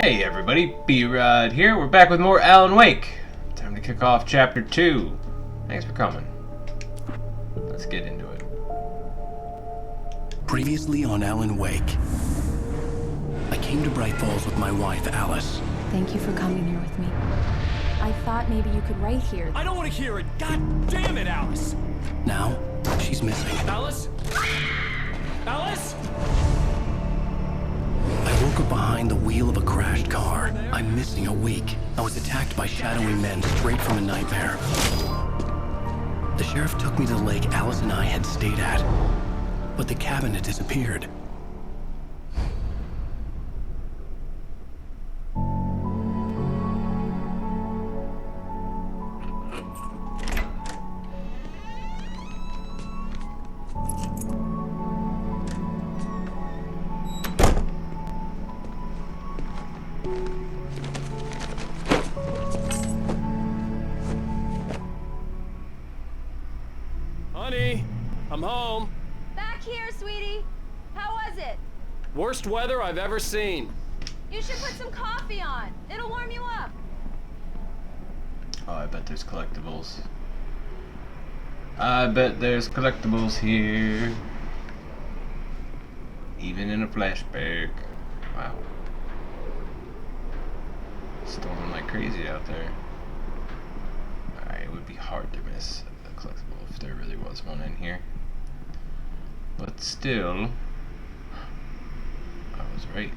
Hey everybody, B-Rod here. We're back with more Alan Wake. Time to kick off Chapter 2. Thanks for coming. Let's get into it. Previously on Alan Wake. I came to Bright Falls with my wife, Alice. Thank you for coming here with me. I thought maybe you could write here. I don't want to hear it! God damn it, Alice! Now, she's missing. Alice? Alice? I woke up behind the wheel of a crashed car. I'm missing a week. I was attacked by shadowy men straight from a nightmare. The sheriff took me to the lake Alice and I had stayed at, but the cabin had disappeared. Honey, I'm home. Back here, sweetie. How was it? Worst weather I've ever seen. You should put some coffee on. It'll warm you up. Oh, I bet there's collectibles. I bet there's collectibles here. Even in a flashback. Wow. Storming like crazy out there. Alright, it would be hard to miss a collectible if there really was one in here. But still, I was right.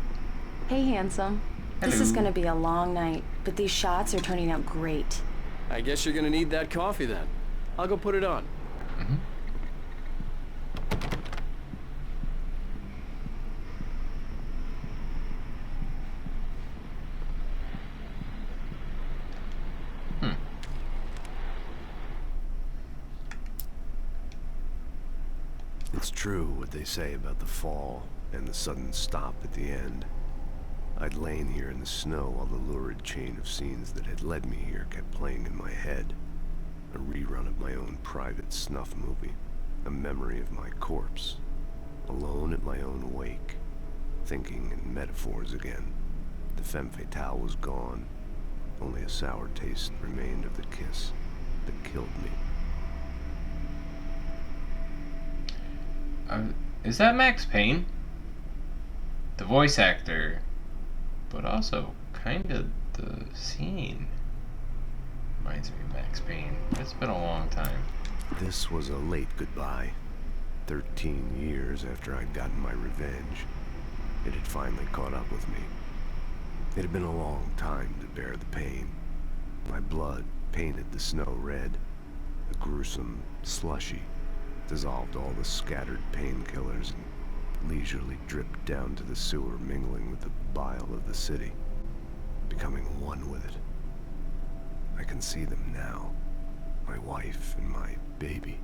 Hey, handsome. This Hello. is gonna be a long night, but these shots are turning out great. I guess you're gonna need that coffee then. I'll go put it on. Mm-hmm. It's true what they say about the fall and the sudden stop at the end. I'd lain here in the snow while the lurid chain of scenes that had led me here kept playing in my head. A rerun of my own private snuff movie. A memory of my corpse. Alone at my own wake. Thinking in metaphors again. The femme fatale was gone. Only a sour taste remained of the kiss that killed me. Is that Max Payne? The voice actor, but also kind of the scene. Reminds me of Max Payne. It's been a long time. This was a late goodbye. 13 years after I'd gotten my revenge. It had finally caught up with me. It had been a long time to bear the pain. My blood painted the snow red. A gruesome slushy dissolved all the scattered painkillers and leisurely dripped down to the sewer, mingling with the bile of the city, becoming one with it. I can see them now, my wife and my baby.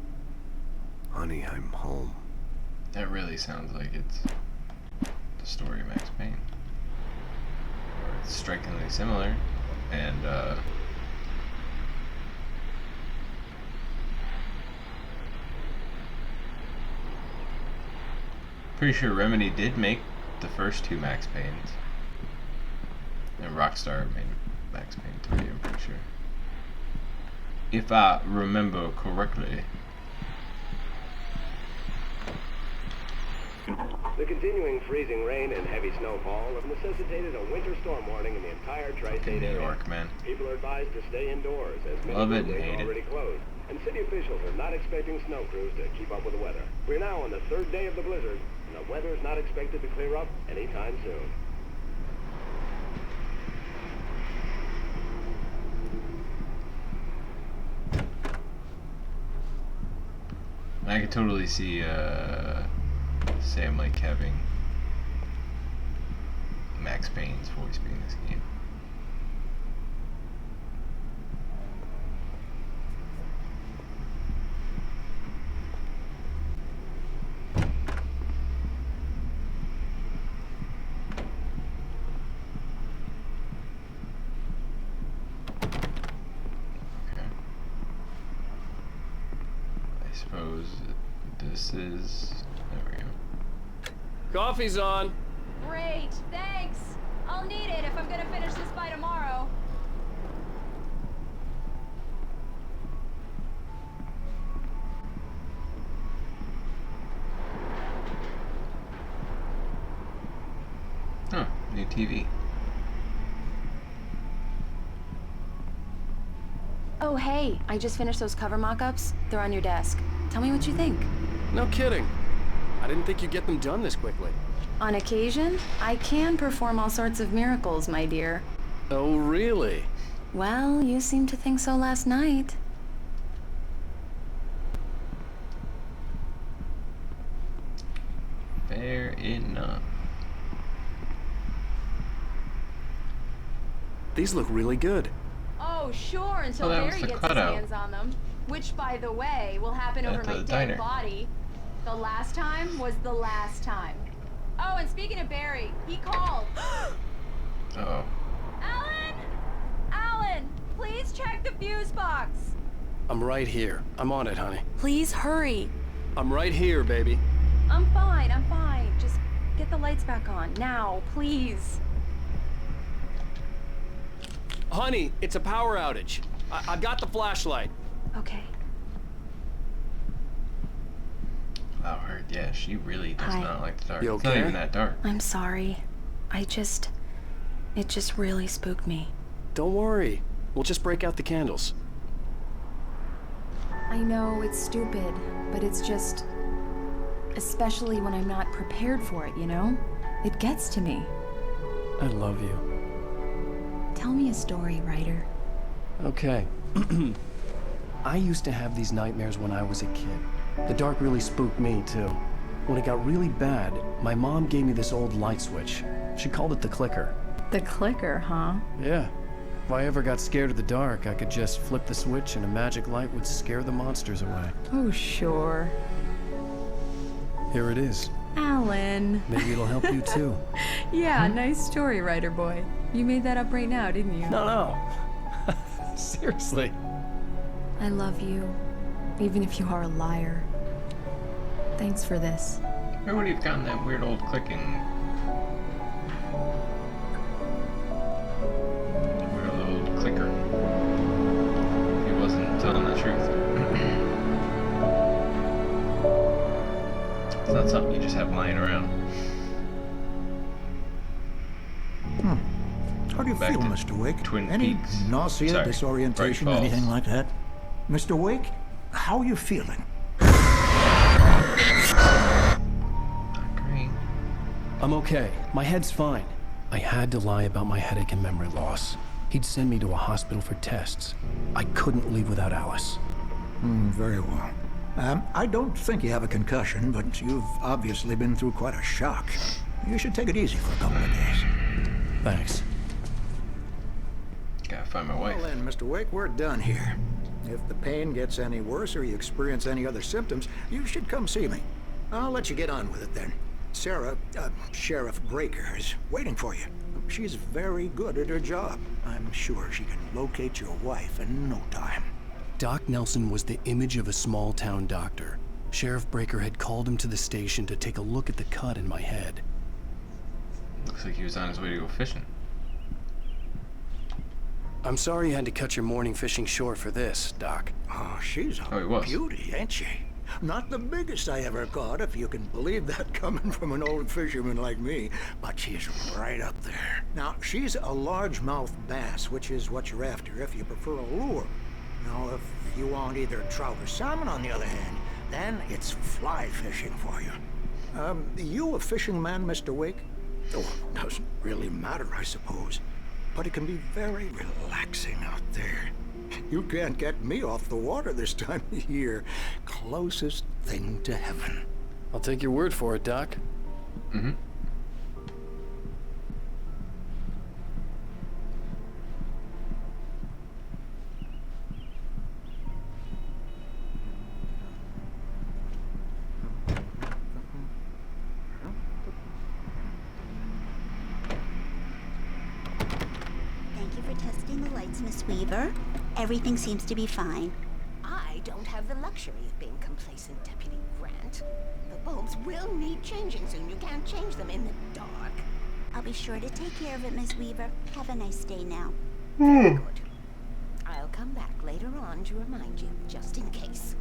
Honey, I'm home. That really sounds like it's the story of Max Payne. Or it's strikingly similar, and pretty sure Remedy did make the first two Max Paynes. And Rockstar made Max Payne 3, I'm pretty sure. If I remember correctly. The continuing freezing rain and heavy snowfall have necessitated a winter storm warning in the entire tri-state New area. York, man. People are advised to stay indoors as many Love it and roadways hate are it. already closed, and city officials are not expecting snow crews to keep up with the weather. We're now on the third day of the blizzard, and the weather is not expected to clear up anytime soon. I could totally see Sam Lake having Max Payne's voice being this game. Suppose this is... There we go. Coffee's on. Great, thanks. I'll need it if I'm gonna New TV. Oh, hey, I just finished those cover mock-ups. They're on your desk. Tell me what you think. No kidding. I didn't think you'd get them done this quickly. On occasion, I can perform all sorts of miracles, my dear. Oh, really? Well, you seemed to think so last night. Fair enough. These look really good. Oh, sure, until that was Barry the gets his cutout. hands on them. Which, by the way, will happen At over my the dead diner. body. The last time was the last time. Oh, and speaking of Barry, he called. Oh. Alan! Alan, please check the fuse box. I'm right here. I'm on it, honey. Please hurry. I'm right here, baby. I'm fine. Just get the lights back on. Now, please. Honey, it's a power outage. I've got the flashlight. Okay. Wow, her. Yeah, she really does Hi. not like the dark. You It's not okay? even that dark. I'm sorry. It just really spooked me. Don't worry. We'll just break out the candles. I know it's stupid, but it's just... Especially when I'm not prepared for it, you know? It gets to me. I love you. Tell me a story, writer. Okay. I used to have these nightmares when I was a kid. The dark really spooked me, too. When it got really bad, my mom gave me this old light switch. She called it the clicker. The clicker, huh? Yeah. If I ever got scared of the dark, I could just flip the switch and a magic light would scare the monsters away. Oh, sure. Here it is. Alan. Maybe it'll help you, too. Yeah, nice story, writer boy. You made that up right now, didn't you? No. Seriously. I love you, even if you are a liar. Thanks for this. Where would he have gotten that weird old clicking? Weird old clicker. He wasn't telling the truth. It's not something you just have lying around. How do you Back feel, to Mr. Wake? Twin Any Peaks. nausea, Sorry, disorientation, Bright Falls. anything like that? Mr. Wake, how are you feeling? Not great. I'm okay. My head's fine. I had to lie about my headache and memory loss. He'd send me to a hospital for tests. I couldn't leave without Alice. Very well. I don't think you have a concussion, but you've obviously been through quite a shock. You should take it easy for a couple of days. Thanks. Gotta find my wife. Well then, Mr. Wake, we're done here. If the pain gets any worse or you experience any other symptoms, you should come see me. I'll let you get on with it then. Sarah, Sheriff Breaker, is waiting for you. She's very good at her job. I'm sure she can locate your wife in no time. Doc Nelson was the image of a small-town doctor. Sheriff Breaker had called him to the station to take a look at the cut in my head. Looks like he was on his way to go fishing. I'm sorry you had to cut your morning fishing short for this, Doc. Oh, she's Oh, he a was. beauty, ain't she? Not the biggest I ever caught, if you can believe that coming from an old fisherman like me, but she's right up there. Now, she's a largemouth bass, which is what you're after if you prefer a lure. Now, if you want either trout or salmon, on the other hand, then it's fly fishing for you. You a fishing man, Mr. Wake? Oh, doesn't really matter, I suppose. But it can be very relaxing out there. You can't get me off the water this time of year. Closest thing to heaven. I'll take your word for it, Doc. Mm-hmm. Thank you for testing the lights, Miss Weaver. Everything seems to be fine. I don't have the luxury of being complacent, Deputy Grant. The bulbs will need changing soon. You can't change them in the dark. I'll be sure to take care of it, Miss Weaver. Have a nice day now. Good. I'll come back later on to remind you, just in case.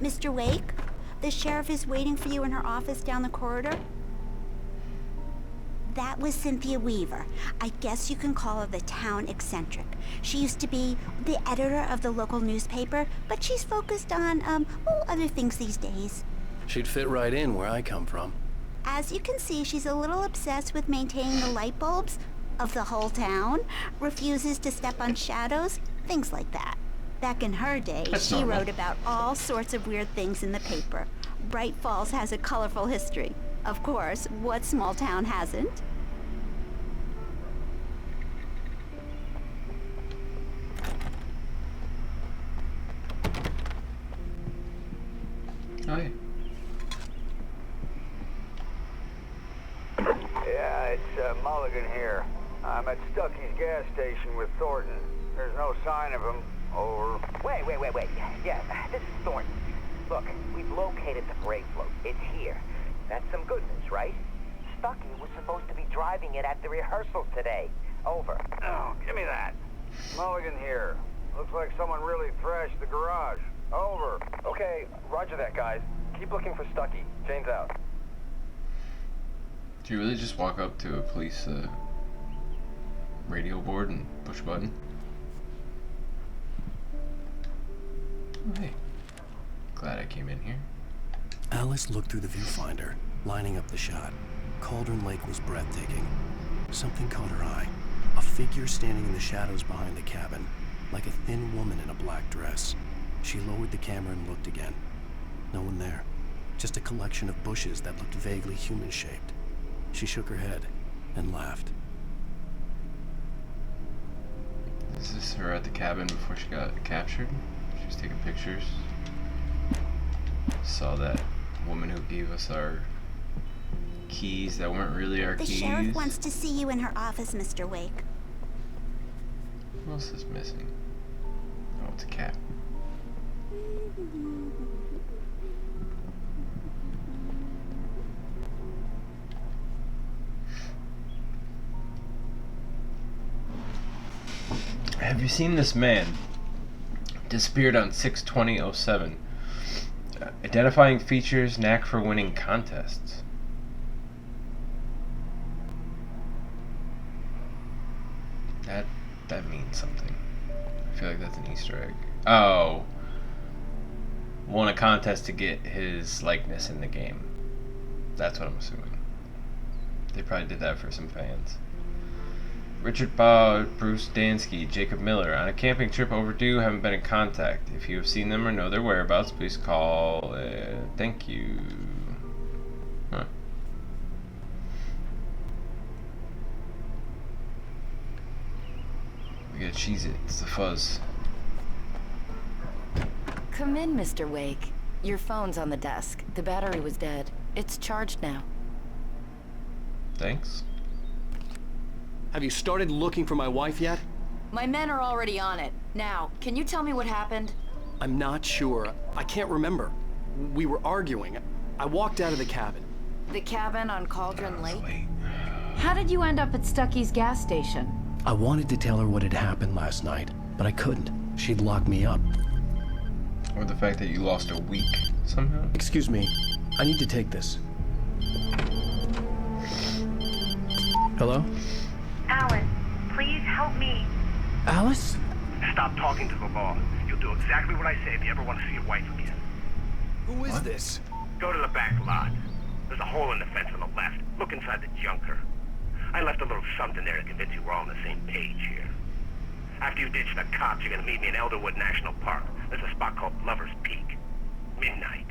Mr. Wake, the sheriff is waiting for you in her office down the corridor. That was Cynthia Weaver. I guess you can call her the town eccentric. She used to be the editor of the local newspaper, but she's focused on, other things these days. She'd fit right in where I come from. As you can see, she's a little obsessed with maintaining the light bulbs of the whole town, refuses to step on shadows, things like that. Back in her day, she wrote about all sorts of weird things in the paper. Bright Falls has a colorful history. Of course, what small town hasn't? Hi. Yeah, it's Mulligan here. I'm at Stucky's gas station with Thornton. There's no sign of him. Over. Wait. Yeah, this is Thornton. Look, we've located the brake float. It's here. That's some good news, right? Stucky was supposed to be driving it at the rehearsal today. Over. Oh, give me that. Mulligan here. Looks like someone really thrashed the garage. Over. Okay, roger that, guys. Keep looking for Stucky. Jane's out. Do you really just walk up to a police radio board and push a button? Oh, hey. Glad I came in here. Alice looked through the viewfinder, lining up the shot. Cauldron Lake was breathtaking. Something caught her eye. A figure standing in the shadows behind the cabin, like a thin woman in a black dress. She lowered the camera and looked again. No one there. Just a collection of bushes that looked vaguely human-shaped. She shook her head and laughed. Is this her at the cabin before she got captured? She was taking pictures. Saw that woman who gave us our keys that weren't really our keys. The sheriff wants to see you in her office, Mr. Wake. What else is missing? Oh, it's a cat. Have you seen this man? Disappeared on 6/20/07. Identifying features, knack for winning contests. That means something. I feel like that's an Easter egg. Oh. Won a contest to get his likeness in the game. That's what I'm assuming. They probably did that for some fans. Richard Bob, Bruce Dansky, Jacob Miller. On a camping trip overdue, haven't been in contact. If you have seen them or know their whereabouts, please call. Thank you. Huh. We got Cheez-It. It's the fuzz. Come in, Mr. Wake. Your phone's on the desk. The battery was dead. It's charged now. Thanks. Have you started looking for my wife yet? My men are already on it. Now, can you tell me what happened? I'm not sure. I can't remember. We were arguing. I walked out of the cabin. The cabin on Cauldron Lake? How did you end up at Stucky's gas station? I wanted to tell her what had happened last night, but I couldn't. She'd lock me up. Or the fact that you lost a week somehow? Excuse me. I need to take this. Hello? Alan, please help me. Alice? Stop talking to the law. You'll do exactly what I say if you ever want to see your wife again. Who is this? Go to the back lot. There's a hole in the fence on the left. Look inside the junker. I left a little something there to convince you we're all on the same page here. After you ditch the cops, you're gonna meet me in Elderwood National Park. There's a spot called Lover's Peak. Midnight.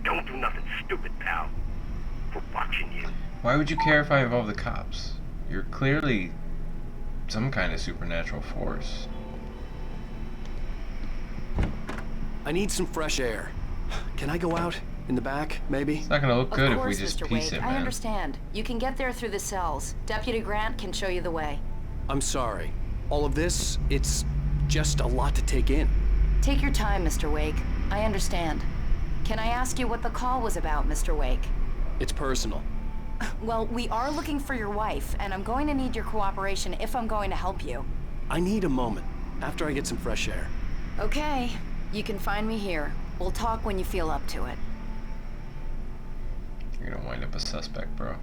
Don't do nothing stupid, pal. We're watching you. Why would you care if I involve the cops? You're clearly some kind of supernatural force. I need some fresh air. Can I go out? In the back, maybe? It's not gonna look good if we Of course, just Mr. piece Wake. it, man. I understand. You can get there through the cells. Deputy Grant can show you the way. I'm sorry. All of this, it's just a lot to take in. Take your time, Mr. Wake. I understand. Can I ask you what the call was about, Mr. Wake? It's personal. Well, we are looking for your wife, and I'm going to need your cooperation if I'm going to help you. I need a moment, after I get some fresh air. Okay. You can find me here. We'll talk when you feel up to it. You're gonna wind up a suspect, bro.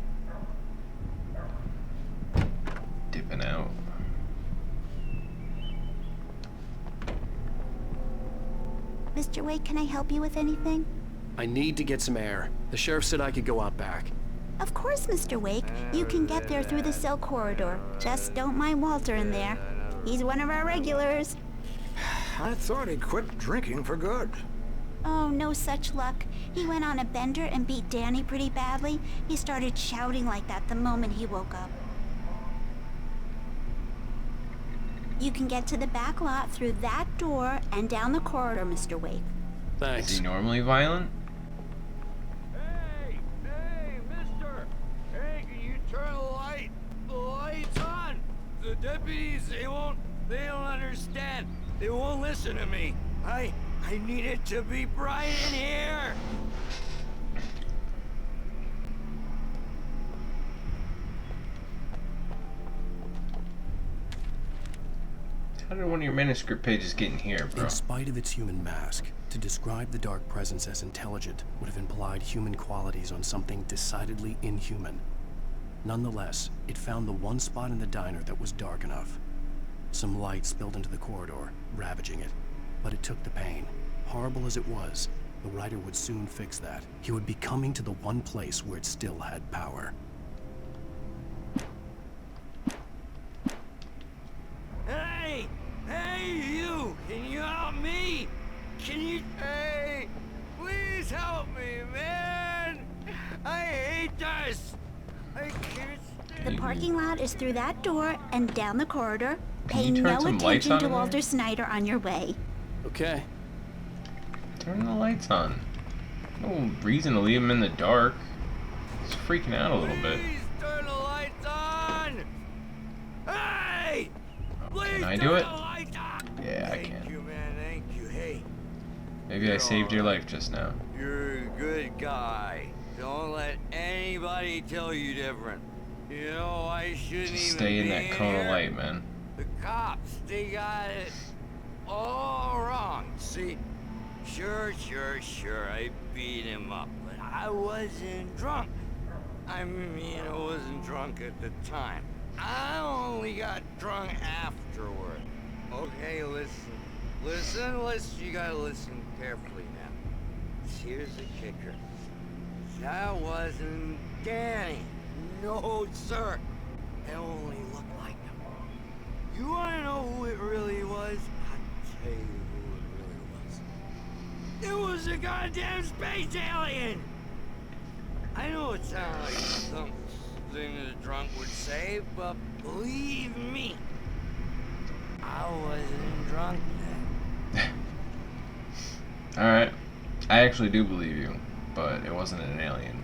Mr. Wake, can I help you with anything? I need to get some air. The sheriff said I could go out back. Of course, Mr. Wake. You can get there through the cell corridor. Just don't mind Walter in there. He's one of our regulars. I thought he'd quit drinking for good. Oh, no such luck. He went on a bender and beat Danny pretty badly. He started shouting like that the moment he woke up. You can get to the back lot through that door and down the corridor, Mr. Wake. Thanks. Is he normally violent? Hey, mister! Hey, can you turn the lights on? The deputies, they don't understand. They won't listen to me. I need it to be bright in here. How did one of your manuscript pages get in here, bro? In spite of its human mask, to describe the dark presence as intelligent would have implied human qualities on something decidedly inhuman. Nonetheless, it found the one spot in the diner that was dark enough. Some light spilled into the corridor, ravaging it. But it took the pain. Horrible as it was, the writer would soon fix that. He would be coming to the one place where it still had power. Hey, you! Can you help me? Hey, please help me, man! I hate this! I can't stand The parking lot is through that door and down the corridor. Pay Can you turn no some lights attention on to in there? Walter Snyder on your way. Okay. Turn the lights on. No reason to leave him in the dark. He's freaking out a little bit. Please turn the lights on! Hey! Can I do it? Yeah, I Thank can. you, man. Thank you. Hey, Maybe I saved your life just now. you're a good guy. Don't let anybody tell you different. You know, I shouldn't even Stay in be that cone of here. light, man. The cops, they got it all wrong. See, sure, I beat him up, but I wasn't drunk. I mean, I wasn't drunk at the time. I only got drunk afterward. Okay, listen. You gotta listen carefully now. Here's the kicker. That wasn't Danny. No, sir. It only looked like him. You wanna know who it really was? I'll tell you who it really was. It was a goddamn space alien! I know it sounds like something a drunk would say, but believe me, I wasn't drunk then. Alright. I actually do believe you, but it wasn't an alien.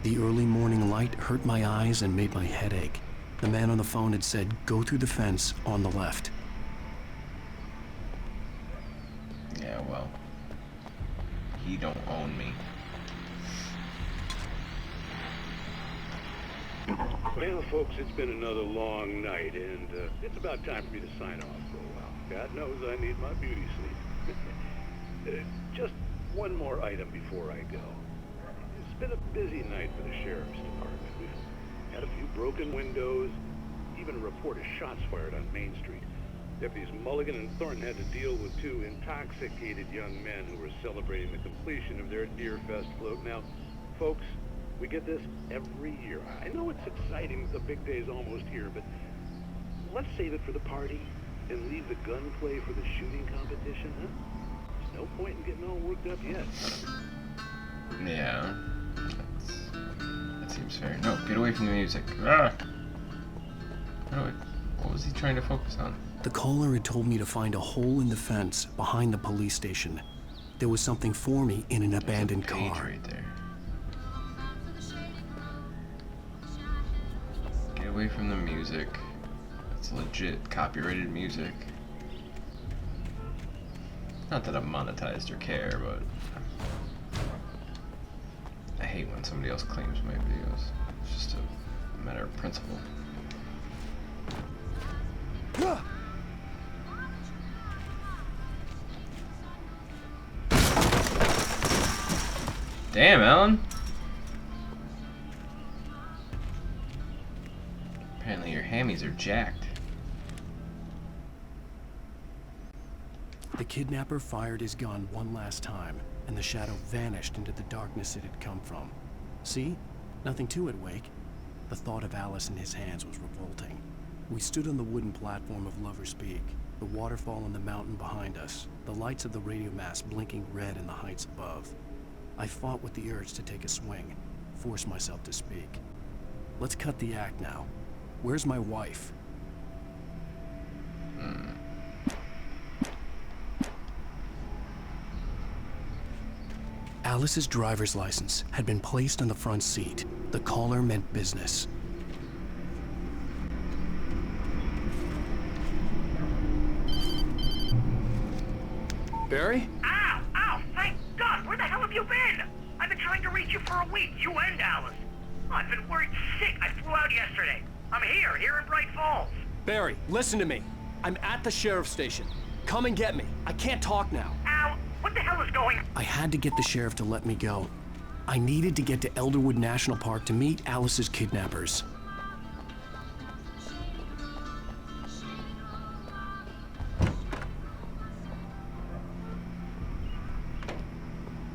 The early morning light hurt my eyes and made my head ache. The man on the phone had said, go through the fence on the left. Yeah, well. He don't own me. Well, folks, it's been another long night, and it's about time for me to sign off for a while. God knows I need my beauty sleep. Just one more item before I go. It's been a busy night for the Sheriff's Department. We've had a few broken windows, even a report of shots fired on Main Street. Deputies Mulligan and Thornton had to deal with two intoxicated young men who were celebrating the completion of their Deer Fest float. Now, folks, we get this every year. I know it's exciting, the big day's almost here, but let's save it for the party and leave the gunplay for the shooting competition, huh? There's no point in getting all worked up yet. Yeah. That seems fair. No, get away from the music. Ah! No, what was he trying to focus on? The caller had told me to find a hole in the fence behind the police station. There was something for me in an abandoned Page car. right there. Get away from the music. That's legit copyrighted music. Not that I'm monetized or care, but I hate when somebody else claims my videos. It's just a matter of principle. Damn, Alan. Apparently your hammies are jacked. The kidnapper fired his gun one last time, and the shadow vanished into the darkness it had come from. See? Nothing to it, Wake. The thought of Alice in his hands was revolting. We stood on the wooden platform of Lover's Peak, the waterfall on the mountain behind us, the lights of the radio mast blinking red in the heights above. I fought with the urge to take a swing, force myself to speak. Let's cut the act now. Where's my wife? Alice's driver's license had been placed on the front seat. The caller meant business. Barry? Ow! Ow! Thank God! Where the hell have you been? I've been trying to reach you for a week, you and Alice. I've been worried sick. I flew out yesterday. I'm here in Bright Falls. Barry, listen to me. I'm at the sheriff's station. Come and get me. I can't talk now. Ow! What the hell is going on? I had to get the sheriff to let me go. I needed to get to Elderwood National Park to meet Alice's kidnappers.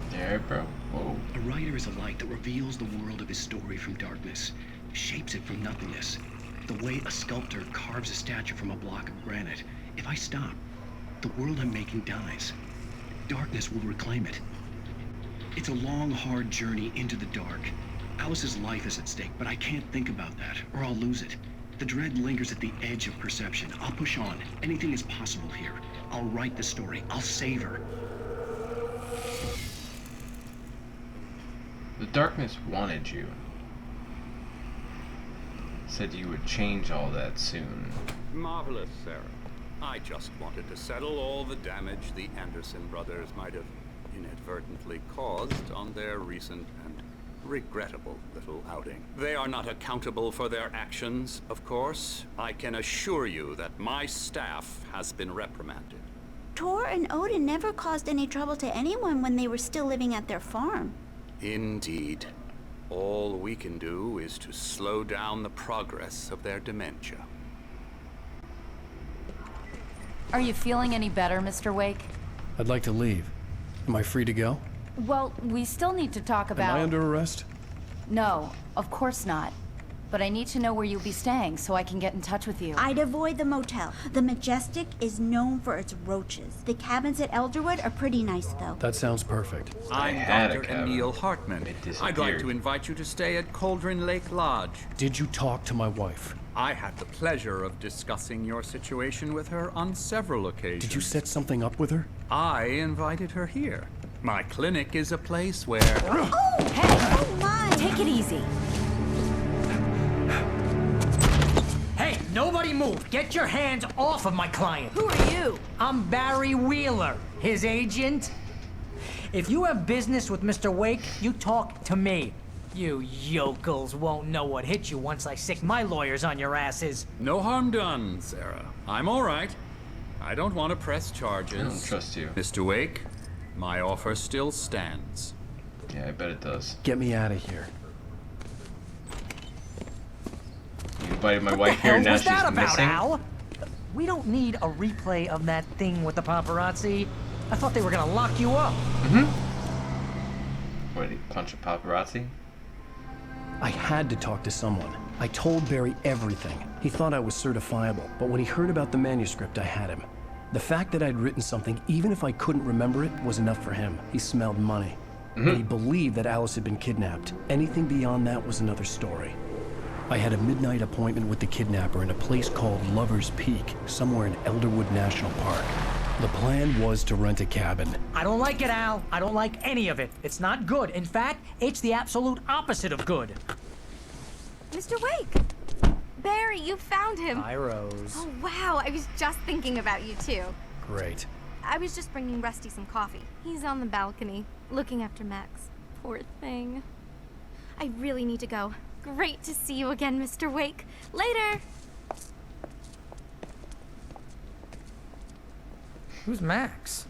There, bro. Whoa. A writer is a light that reveals the world of his story from darkness, shapes it from nothingness. The way a sculptor carves a statue from a block of granite. If I stop, the world I'm making dies. Darkness will reclaim it. It's a long, hard journey into the dark. Alice's life is at stake, but I can't think about that, or I'll lose it. The dread lingers at the edge of perception. I'll push on. Anything is possible here. I'll write the story. I'll save her. The darkness wanted you. Said you would change all that soon. Marvelous, Sarah. I just wanted to settle all the damage the Anderson brothers might have inadvertently caused on their recent and regrettable little outing. They are not accountable for their actions, of course. I can assure you that my staff has been reprimanded. Tor and Odin never caused any trouble to anyone when they were still living at their farm. Indeed. All we can do is to slow down the progress of their dementia. Are you feeling any better, Mr. Wake? I'd like to leave. Am I free to go? Well, we still need to talk about... Am I under arrest? No, of course not. But I need to know where you'll be staying so I can get in touch with you. I'd avoid the motel. The Majestic is known for its roaches. The cabins at Elderwood are pretty nice, though. That sounds perfect. I'm Dr. Emil Hartman. I'd like to invite you to stay at Cauldron Lake Lodge. Did you talk to my wife? I had the pleasure of discussing your situation with her on several occasions. Did you set something up with her? I invited her here. My clinic is a place where... Oh! Hey! Oh, my! Take it easy. Hey, nobody move! Get your hands off of my client! Who are you? I'm Barry Wheeler, his agent. If you have business with Mr. Wake, you talk to me. You yokels won't know what hit you once I sick my lawyers on your asses. No harm done, Sarah. I'm all right. I don't want to press charges. I don't trust you. Mr. Wake, my offer still stands. Yeah, I bet it does. Get me out of here. You invited my wife here, now she's missing? Al? We don't need a replay of that thing with the paparazzi. I thought they were gonna lock you up. What, did he punch a paparazzi? I had to talk to someone. I told Barry everything. He thought I was certifiable, but when he heard about the manuscript, I had him. The fact that I'd written something, even if I couldn't remember it, was enough for him. He smelled money. And he believed that Alice had been kidnapped. Anything beyond that was another story. I had a midnight appointment with the kidnapper in a place called Lover's Peak, somewhere in Elderwood National Park. The plan was to rent a cabin. I don't like it, Al. I don't like any of it. It's not good. In fact, it's the absolute opposite of good. Mr. Wake! Barry, you found him. Hi, Rose. Oh, wow. I was just thinking about you, too. Great. I was just bringing Rusty some coffee. He's on the balcony, looking after Max. Poor thing. I really need to go. Great to see you again, Mr. Wake. Later! Who's Max?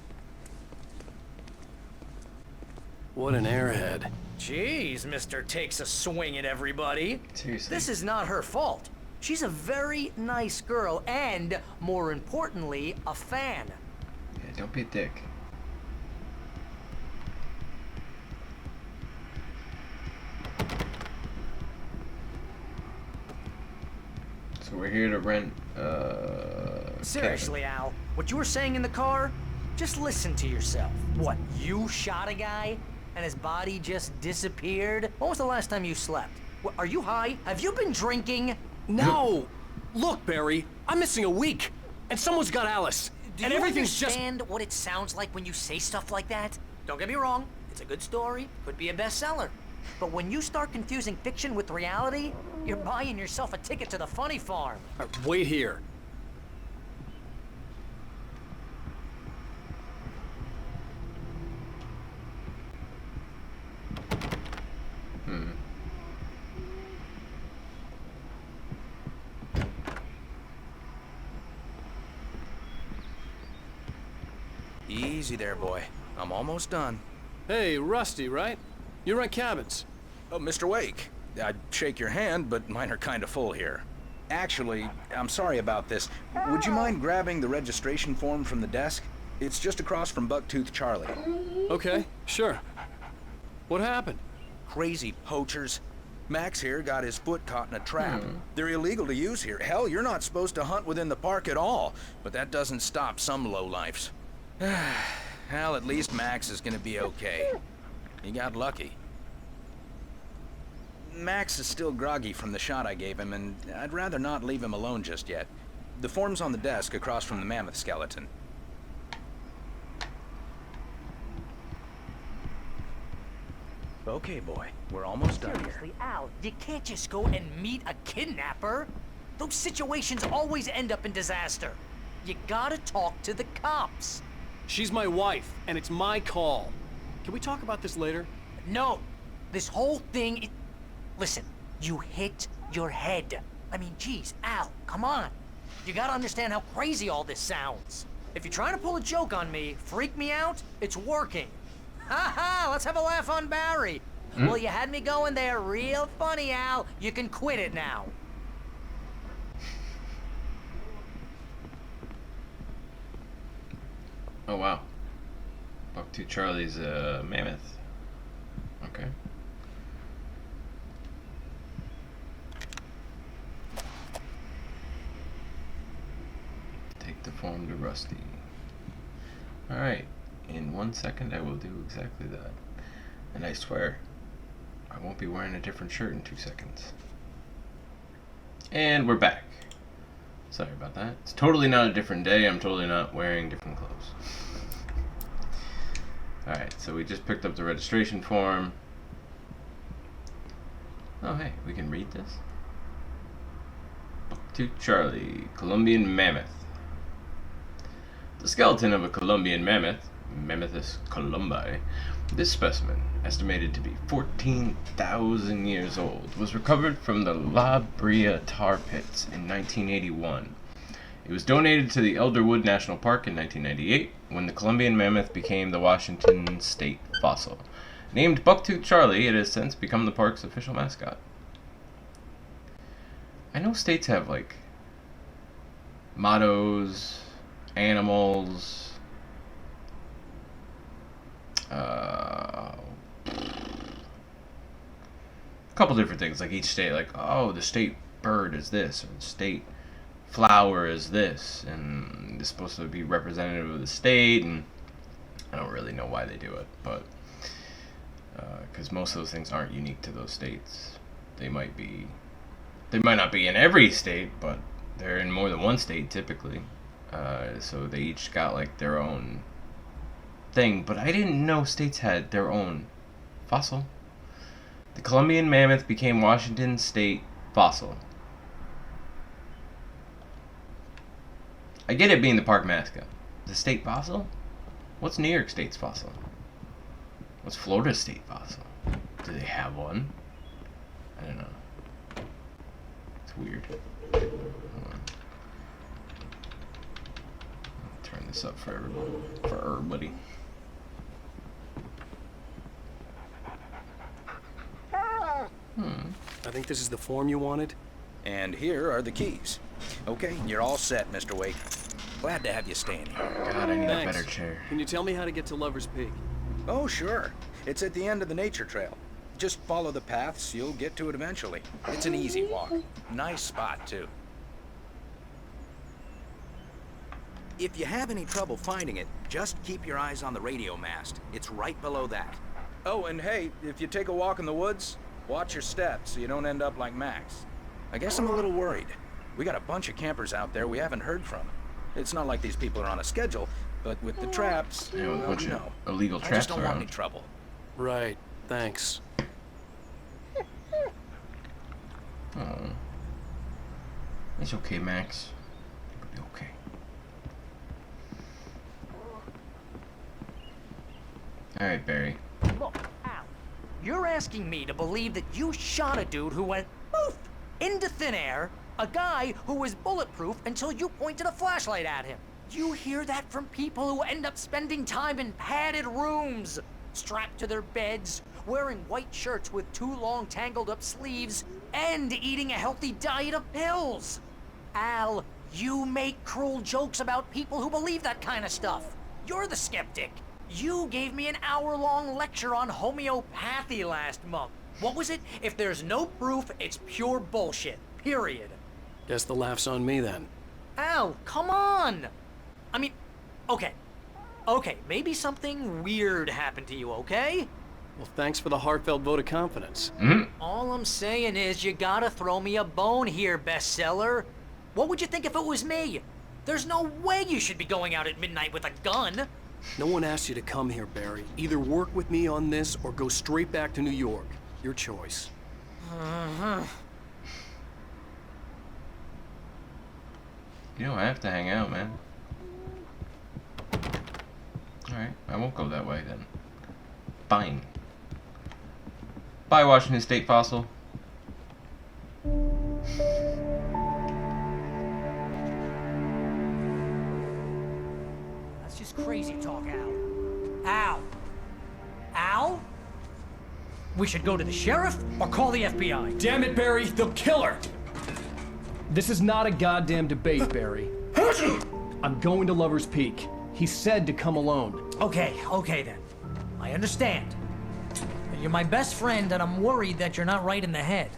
What an airhead. Jeez, Mr. Takes a swing at everybody. Seriously. This is not her fault. She's a very nice girl and, more importantly, a fan. Yeah, don't be a dick. So we're here to rent, Seriously, Al, what you were saying in the car? Just listen to yourself. What, you shot a guy and his body just disappeared? When was the last time you slept? What, are you high? Have you been drinking? No! Look, Barry, I'm missing a week, and someone's got Alice. Do And you everything's just... understand what it sounds like when you say stuff like that? Don't get me wrong, it's a good story, could be a bestseller. But when you start confusing fiction with reality, you're buying yourself a ticket to the funny farm. Wait here. Easy there, boy. I'm almost done. Hey, Rusty, right? You rent cabins. Oh, Mr. Wake. I'd shake your hand, but mine are kind of full here. Actually, I'm sorry about this. Would you mind grabbing the registration form from the desk? It's just across from Bucktooth Charlie. Okay, sure. What happened? Crazy poachers. Max here got his foot caught in a trap. They're illegal to use here. Hell, you're not supposed to hunt within the park at all. But that doesn't stop some lowlifes. Well, at least Max is gonna be okay. He got lucky. Max is still groggy from the shot I gave him, and I'd rather not leave him alone just yet. The form's on the desk across from the mammoth skeleton. Okay, boy. We're almost done here. Seriously, Al, you can't just go and meet a kidnapper. Those situations always end up in disaster. You gotta talk to the cops. She's my wife, and it's my call. Can we talk about this later? No. This whole thing... Listen, you hit your head. I mean, geez, Al, come on. You gotta understand how crazy all this sounds. If you're trying to pull a joke on me, freak me out, it's working. Ha ha, let's have a laugh on Barry. Well, you had me going there real funny, Al. You can quit it now. Oh, wow. Bucktooth Charlie's a mammoth. Okay. Take the form to Rusty. Alright. In 1 second, I will do exactly that. And I swear, I won't be wearing a different shirt in 2 seconds. And we're back. Sorry about that. It's totally not a different day. I'm totally not wearing different clothes. Alright, so we just picked up the registration form. Oh, hey, we can read this. Bucktooth Charlie, Colombian mammoth. The skeleton of a Colombian mammoth, Mammothus columbi, this specimen, estimated to be 14,000 years old, was recovered from the La Brea tar pits in 1981. It was donated to the Elderwood National Park in 1998, when the Colombian mammoth became the Washington state fossil. Named Bucktooth Charlie, it has since become the park's official mascot. I know states have, like, mottos, animals, a couple different things, like each state, like, oh, the state bird is this, or the state flower is this, and it's supposed to be representative of the state, and I don't really know why they do it, but because most of those things aren't unique to those states. They might not be in every state, but they're in more than one state typically, so they each got like their own thing, but I didn't know states had their own fossil. The Colombian mammoth became Washington state fossil. I get it being the park mascot. The state fossil? What's New York State's fossil? What's Florida state fossil? Do they have one? I don't know. It's weird. Hold on. I'll turn this up for everybody. I think this is the form you wanted. And here are the keys. Okay, you're all set, Mr. Wake. Glad to have you staying here. God, I need Thanks. a better chair. Can you tell me how to get to Lover's Peak? Oh, sure. It's at the end of the nature trail. Just follow the paths, you'll get to it eventually. It's an easy walk. Nice spot, too. If you have any trouble finding it, just keep your eyes on the radio mast. It's right below that. Oh, and hey, if you take a walk in the woods, watch your steps so you don't end up like Max. I guess I'm a little worried. We got a bunch of campers out there we haven't heard from. It's not like these people are on a schedule, but with the traps, Yeah, with a well, bunch you of know. illegal I traps just don't want around. any trouble. Right. Thanks. Oh. It's okay, Max. It'll be okay. Alright, Barry. Look, Al, you're asking me to believe that you shot a dude who went poof into thin air, a guy who was bulletproof until you pointed a flashlight at him. You hear that from people who end up spending time in padded rooms, strapped to their beds, wearing white shirts with too long tangled up sleeves, and eating a healthy diet of pills. Al, you make cruel jokes about people who believe that kind of stuff. You're the skeptic. You gave me an hour-long lecture on homeopathy last month. What was it? If there's no proof, it's pure bullshit. Period. Guess the laugh's on me then. Al, come on! I mean, okay, maybe something weird happened to you, okay? Well, thanks for the heartfelt vote of confidence. All I'm saying is you gotta throw me a bone here, bestseller. What would you think if it was me? There's no way you should be going out at midnight with a gun. No one asked you to come here, Barry. Either work with me on this or go straight back to New York. Your choice. You don't have to hang out, man. Alright, I won't go that way then. Fine. Bye, Washington State Fossil. That's just crazy talk, Al. Al? Al? We should go to the sheriff or call the FBI. Damn it, Barry, they'll kill her! This is not a goddamn debate, Barry. I'm going to Lover's Peak. He said to come alone. Okay then. I understand. But you're my best friend and I'm worried that you're not right in the head.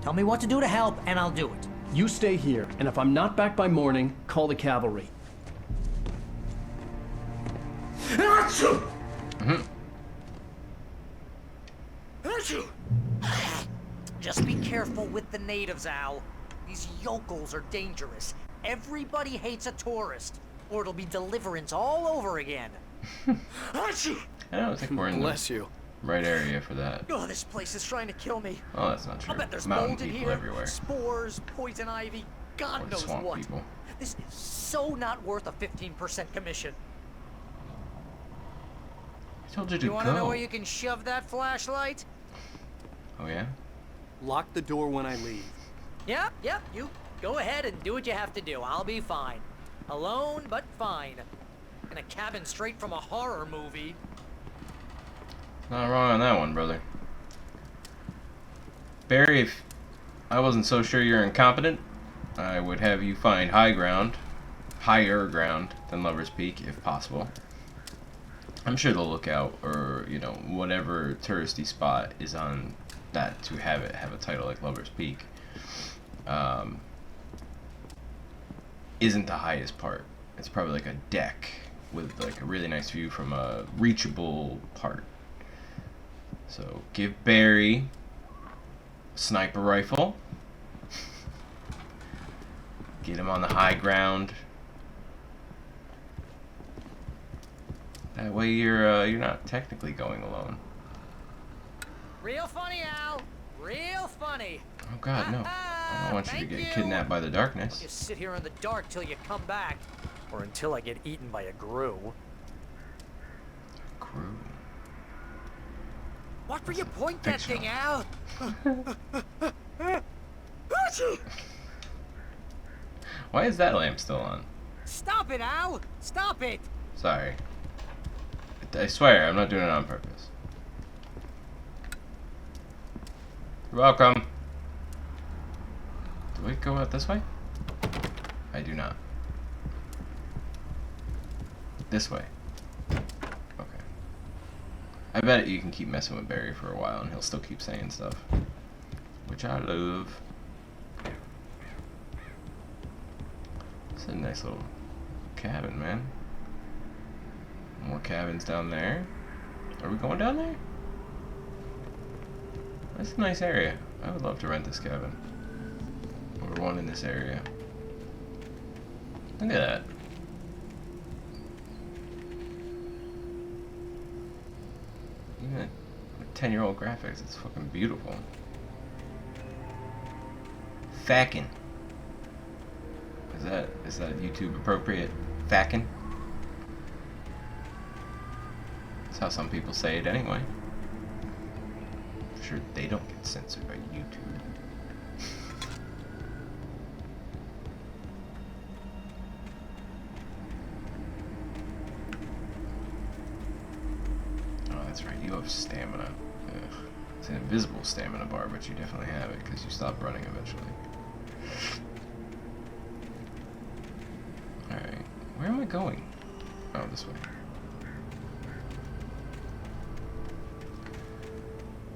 Tell me what to do to help and I'll do it. You stay here, and if I'm not back by morning, call the cavalry. Just be careful with the natives, Al. These yokels are dangerous. Everybody hates a tourist, or it'll be Deliverance all over again. I don't think we're in Bless the you. right area for that. Oh, this place is trying to kill me. Oh, that's not true. I bet there's Mountain mold in people here, everywhere. spores, poison ivy, God Or knows swamp what. people. This is so not worth a 15% commission. I told you to You want to know go. where you can shove that flashlight? Oh yeah? Lock the door when I leave. Yep, you go ahead and do what you have to do. I'll be fine. Alone, but fine. In a cabin straight from a horror movie. Not wrong on that one, brother. Barry, if I wasn't so sure you're incompetent, I would have you find higher ground than Lover's Peak, if possible. I'm sure the lookout, or, you know, whatever touristy spot is on that to have it have a title like Lover's Peak, isn't the highest part. It's probably like a deck with like a really nice view from a reachable part. So give Barry a sniper rifle. Get him on the high ground. That way you're not technically going alone. Real funny, Al. Real funny. Oh God, no! I don't want you to get kidnapped by the darkness. Just sit here in the dark till you come back, or until I get eaten by a grue. Crew. Watch where you point that thing out. Why is that lamp still on? Stop it, Al! Stop it! Sorry. I swear, I'm not doing it on purpose. You're welcome. Do we go out this way? I do not. This way. Okay. I bet you can keep messing with Barry for a while and he'll still keep saying stuff. Which I love. It's a nice little cabin, man. More cabins down there. Are we going down there? That's a nice area. I would love to rent this cabin. Or one in this area. Look at that. Even at 10-year-old graphics, it's fucking beautiful. Fackin'. Is that YouTube appropriate? Fackin'? That's how some people say it anyway. I'm sure they don't get censored by YouTube. Oh, that's right. You have stamina. Ugh. It's an invisible stamina bar, but you definitely have it because you stop running eventually. Alright. Where am I going? Oh, this way.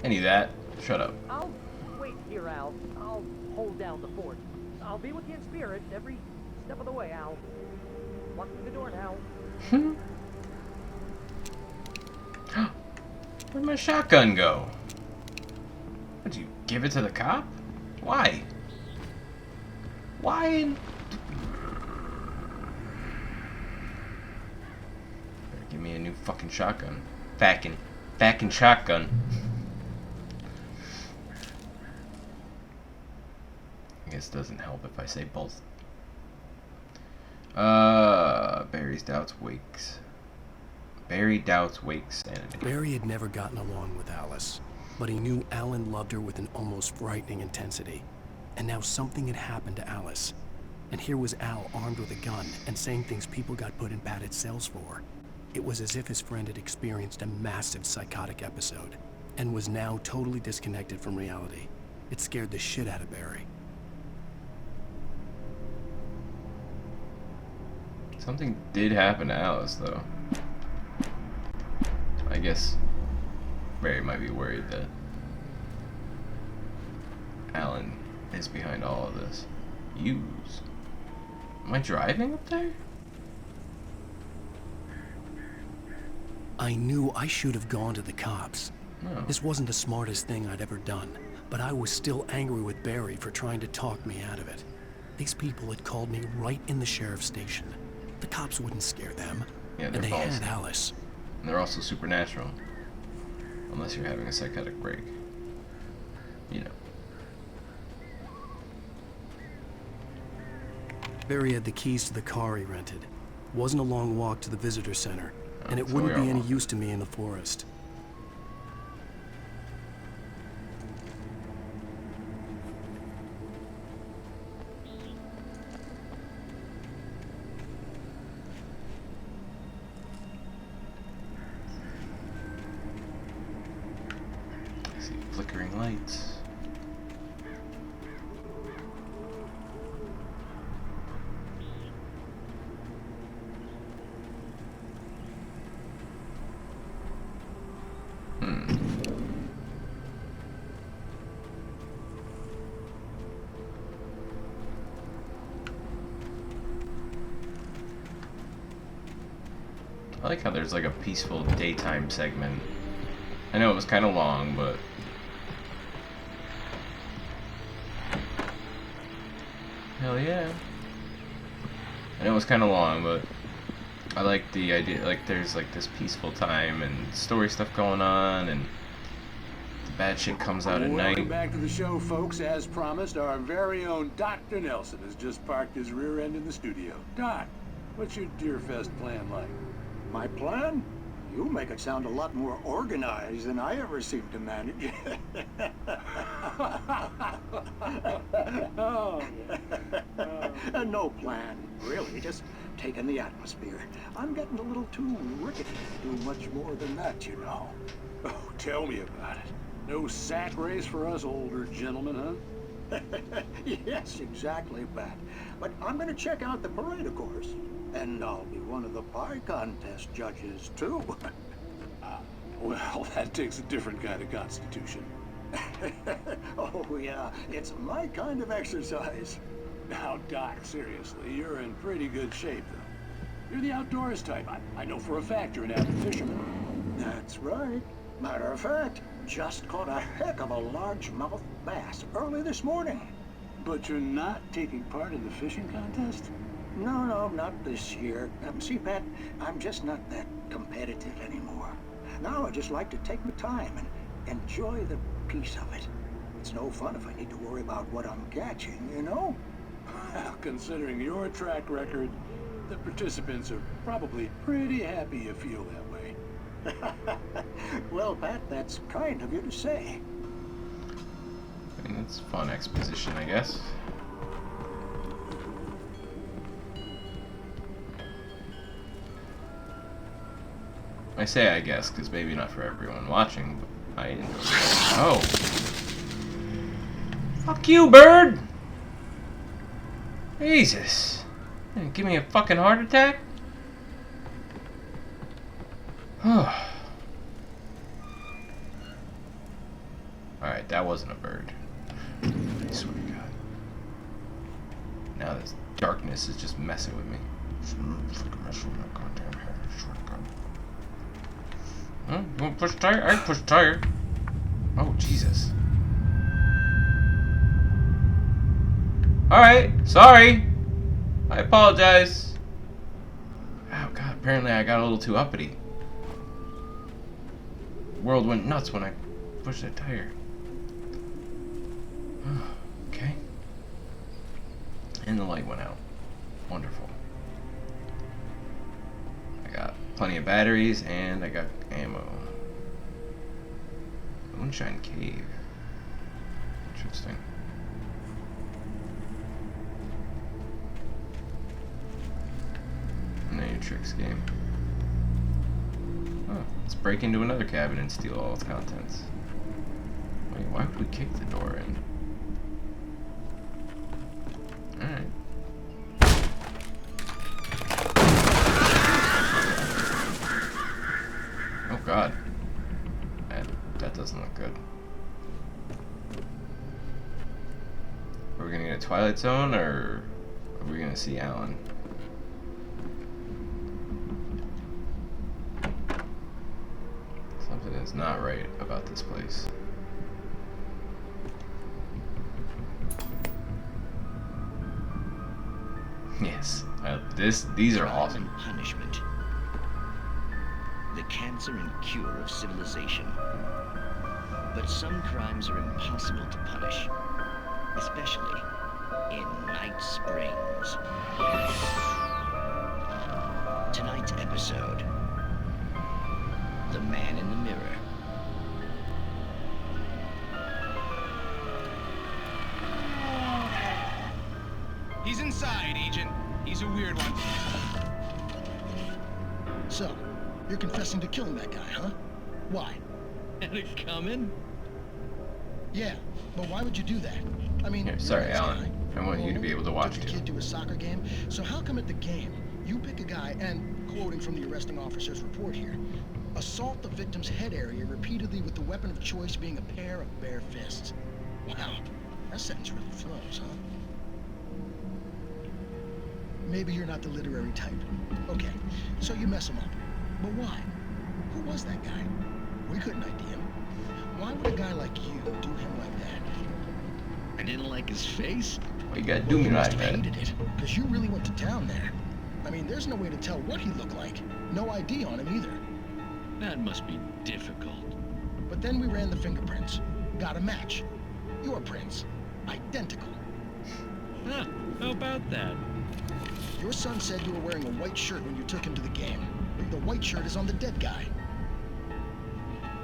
Any of that. Shut up. I'll wait here, Al. I'll hold down the fort. I'll be with you in spirit every step of the way, Al. Walk through the door now. Where'd my shotgun go? Would you give it to the cop? Why? Why? Better give me a new fucking shotgun. Fackin' shotgun. I guess it doesn't help if I say both. Barry doubts Wake's sanity. Barry had never gotten along with Alice, but he knew Alan loved her with an almost frightening intensity. And now something had happened to Alice. And here was Al armed with a gun and saying things people got put in padded cells for. It was as if his friend had experienced a massive psychotic episode and was now totally disconnected from reality. It scared the shit out of Barry. Something did happen to Alice, though. I guess Barry might be worried that Alan is behind all of this. Use. Am I driving up there? I knew I should have gone to the cops. No. This wasn't the smartest thing I'd ever done, but I was still angry with Barry for trying to talk me out of it. These people had called me right in the sheriff's station. The cops wouldn't scare them. Yeah, and they're they false. had Alice. And they're also supernatural. Unless you're having a psychotic break. You know. Barry had the keys to the car he rented. Wasn't a long walk to the visitor center, and it so wouldn't we be are any walking. use to me in the forest. I see flickering lights. I like how there's like a peaceful daytime segment. I know it was kind of long, but hell yeah. I know it was kind of long, but I like the idea. Like there's like this peaceful time and story stuff going on, and the bad shit comes out at night. Welcome back to the show, folks. As promised, our very own Dr. Nelson has just parked his rear end in the studio. Doc, what's your Deerfest plan like? My plan? You make it sound a lot more organized than I ever seem to manage. No plan, really, just taking the atmosphere. I'm getting a little too rickety to do much more than that, you know. Oh, tell me about it. No sack race for us older gentlemen, huh? Yes, exactly, Pat. But I'm gonna check out the parade, of course. And I'll be one of the pie contest judges, too. Well, that takes a different kind of constitution. Oh, yeah, it's my kind of exercise. Now, Doc, seriously, you're in pretty good shape, though. You're the outdoors type. I know for a fact you're an avid fisherman. That's right. Matter of fact, just caught a heck of a largemouth bass early this morning. But you're not taking part in the fishing contest? No, not this year. See, Pat, I'm just not that competitive anymore. Now I just like to take my time and enjoy the peace of it. It's no fun if I need to worry about what I'm catching, you know? Well, considering your track record, the participants are probably pretty happy you feel that way. Well, Pat, that's kind of you to say. I mean, it's fun exposition, I guess. I say I guess, because maybe not for everyone watching, but I enjoy it. Oh! Fuck you, bird! Jesus! Give me a fucking heart attack? Alright, that wasn't a bird. I swear to God. Now this darkness is just messing with me. Freaking messing with my goddamn head, I swear to God. Huh? You wanna push tire? I can push tire. Oh, Jesus. Alright, sorry. I apologize. Oh, God, apparently I got a little too uppity. The world went nuts when I pushed that tire. Okay. And the light went out. Wonderful. I got plenty of batteries and I got ammo. Moonshine Cave. Interesting. Tricks game. Oh, let's break into another cabin and steal all its contents. Wait, why would we kick the door in? Alright. Oh God. That doesn't look good. Are we gonna get a Twilight Zone, or are we gonna see Alan? Something is not right about this place. Yes, these are awesome. Punishment. The cancer and cure of civilization. But some crimes are impossible to punish, especially in Night Springs. Tonight's episode: The Man in the Mirror. He's inside, Agent. He's a weird one. So, you're confessing to killing that guy, huh? Why? Had it coming? Yeah, but why would you do that? I mean, Here, sorry, Alan. I want you to be able to watch took a kid to a soccer game. So how come at the game you pick a guy and, quoting from the arresting officer's report here, assault the victim's head area repeatedly with the weapon of choice being a pair of bare fists? Wow, that sentence really flows, huh? Maybe you're not the literary type. Okay, so you mess him up. But why? Who was that guy? We couldn't ID him. Why would a guy like you do him like that? I didn't like his face. Well, you gotta do me like that. Hated it, because you really went to town there. I mean, there's no way to tell what he looked like. No ID on him either. That must be difficult. But then we ran the fingerprints. Got a match. Your prints. Identical. Huh, how about that? Your son said you were wearing a white shirt when you took him to the game. The white shirt is on the dead guy.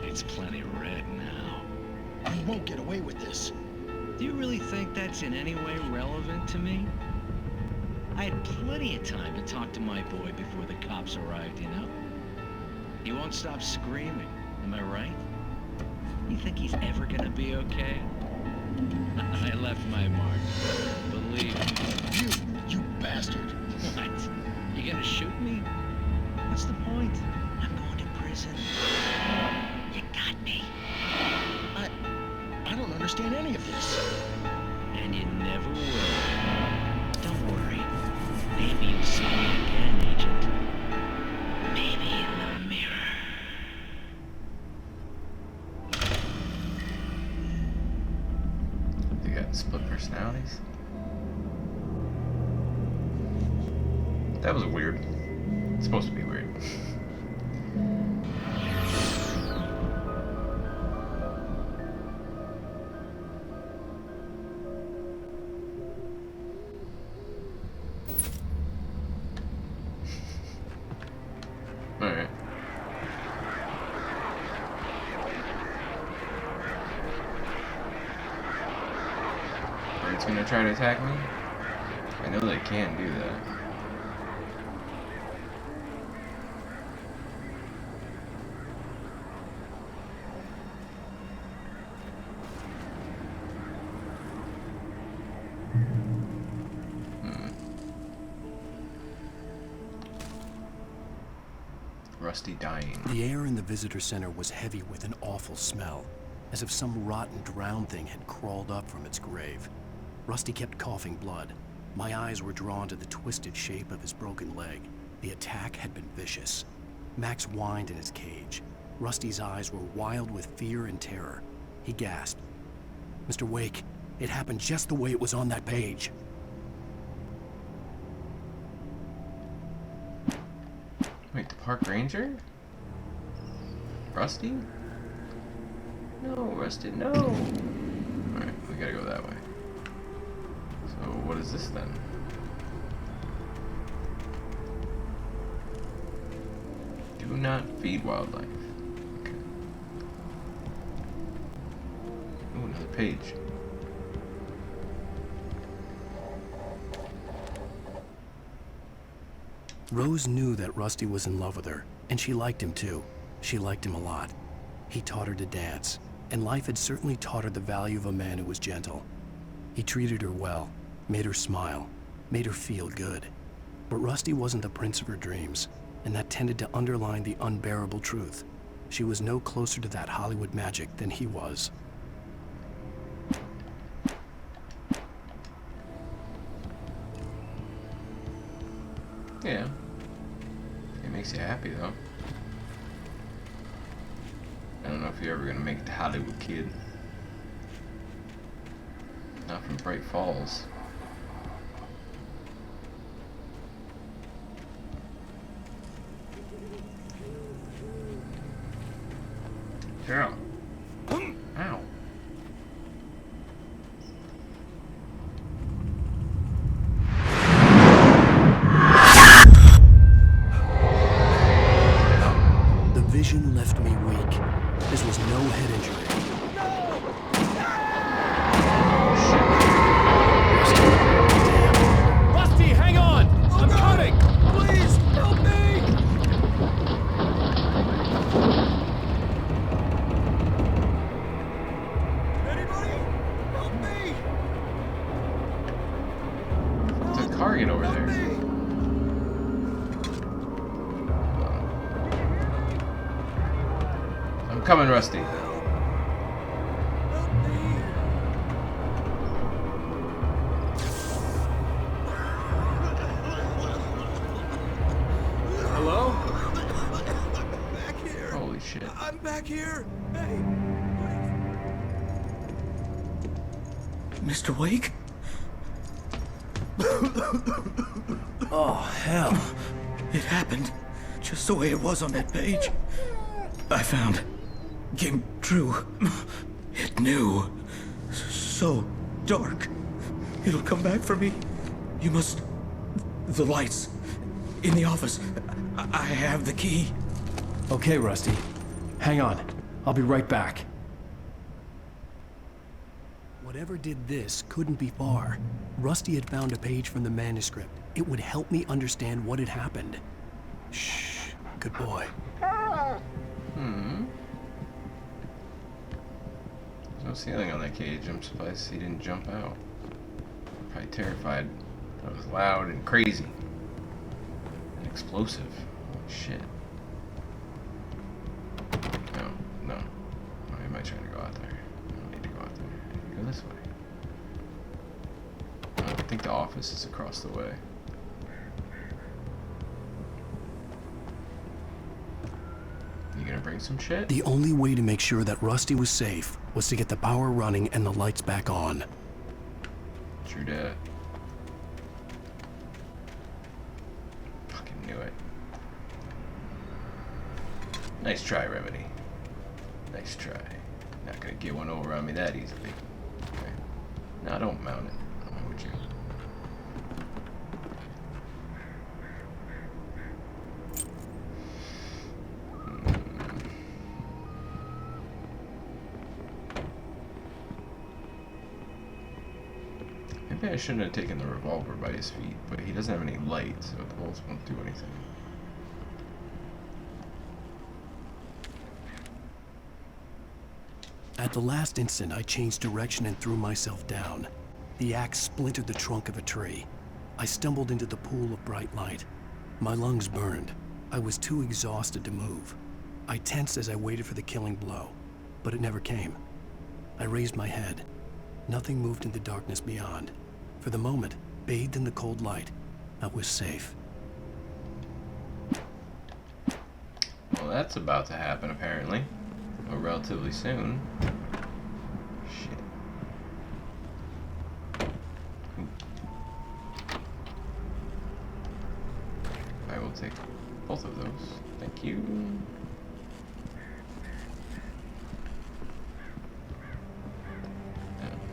It's plenty red now. You won't get away with this. Do you really think that's in any way relevant to me? I had plenty of time to talk to my boy before the cops arrived, you know? He won't stop screaming, am I right? You think he's ever gonna be okay? I left my mark, believe me. You bastard. What? You You gonna shoot me? What's the point? I'm going to prison. You got me. I don't understand any of this. And you never will. Don't worry. Maybe you'll see me again, Agent. Maybe in the mirror. They got split personalities? That was weird. It's supposed to be weird. Alright. It's gonna try to attack me? I know they can do that. Rusty dying. The air in the visitor center was heavy with an awful smell, as if some rotten drowned thing had crawled up from its grave. Rusty kept coughing blood. My eyes were drawn to the twisted shape of his broken leg. The attack had been vicious. Max whined in his cage. Rusty's eyes were wild with fear and terror. He gasped. Mr. Wake, it happened just the way it was on that page. Wait, the park ranger? Rusty? No, Rusty, no! Alright, we gotta go that way. So, what is this then? Do not feed wildlife. Okay. Ooh, another page. Rose knew that Rusty was in love with her, and she liked him too. She liked him a lot. He taught her to dance, and life had certainly taught her the value of a man who was gentle. He treated her well, made her smile, made her feel good. But Rusty wasn't the prince of her dreams, and that tended to underline the unbearable truth. She was no closer to that Hollywood magic than he was. Yeah. It makes you happy, though. I don't know if you're ever gonna make it to Hollywood, kid. Not from Bright Falls. Yeah. Ow. The vision left me weak. This was no head injury. Rusty, hang on! I'm coming! Please, help me! Anybody? Help me! There's a target over there. I'm coming, Rusty. Hello? Back here. Holy shit. I'm back here. Hey. Mr. Wake? Oh, hell. It happened just the way it was on that page. I found. Came true. It knew. So dark. It'll come back for me. You must. The lights. In the office. I have the key. Okay, Rusty. Hang on. I'll be right back. Whatever did this couldn't be far. Rusty had found a page from the manuscript. It would help me understand what had happened. Shh. Good boy. There's no ceiling on that cage. I'm surprised he didn't jump out. Probably terrified. That was loud and crazy. explosive. Holy shit. No. Why am I trying to go out there? I don't need to go out there. I need to go this way. I think the office is across the way. You gonna bring some shit? The only way to make sure that Rusty was safe was to get the power running and the lights back on. True that. Fucking knew it. Nice try, Remedy. Nice try. Not gonna get one over on me that easily. Okay. No, don't mount it. Why would you? Maybe I shouldn't have taken the revolver by his feet, but he doesn't have any light, so the bullets won't do anything. At the last instant, I changed direction and threw myself down. The axe splintered the trunk of a tree. I stumbled into the pool of bright light. My lungs burned. I was too exhausted to move. I tensed as I waited for the killing blow, but it never came. I raised my head. Nothing moved in the darkness beyond. For the moment, bathed in the cold light, I was safe. Well, that's about to happen, apparently. Or relatively soon. Shit. Ooh. I will take both of those. Thank you.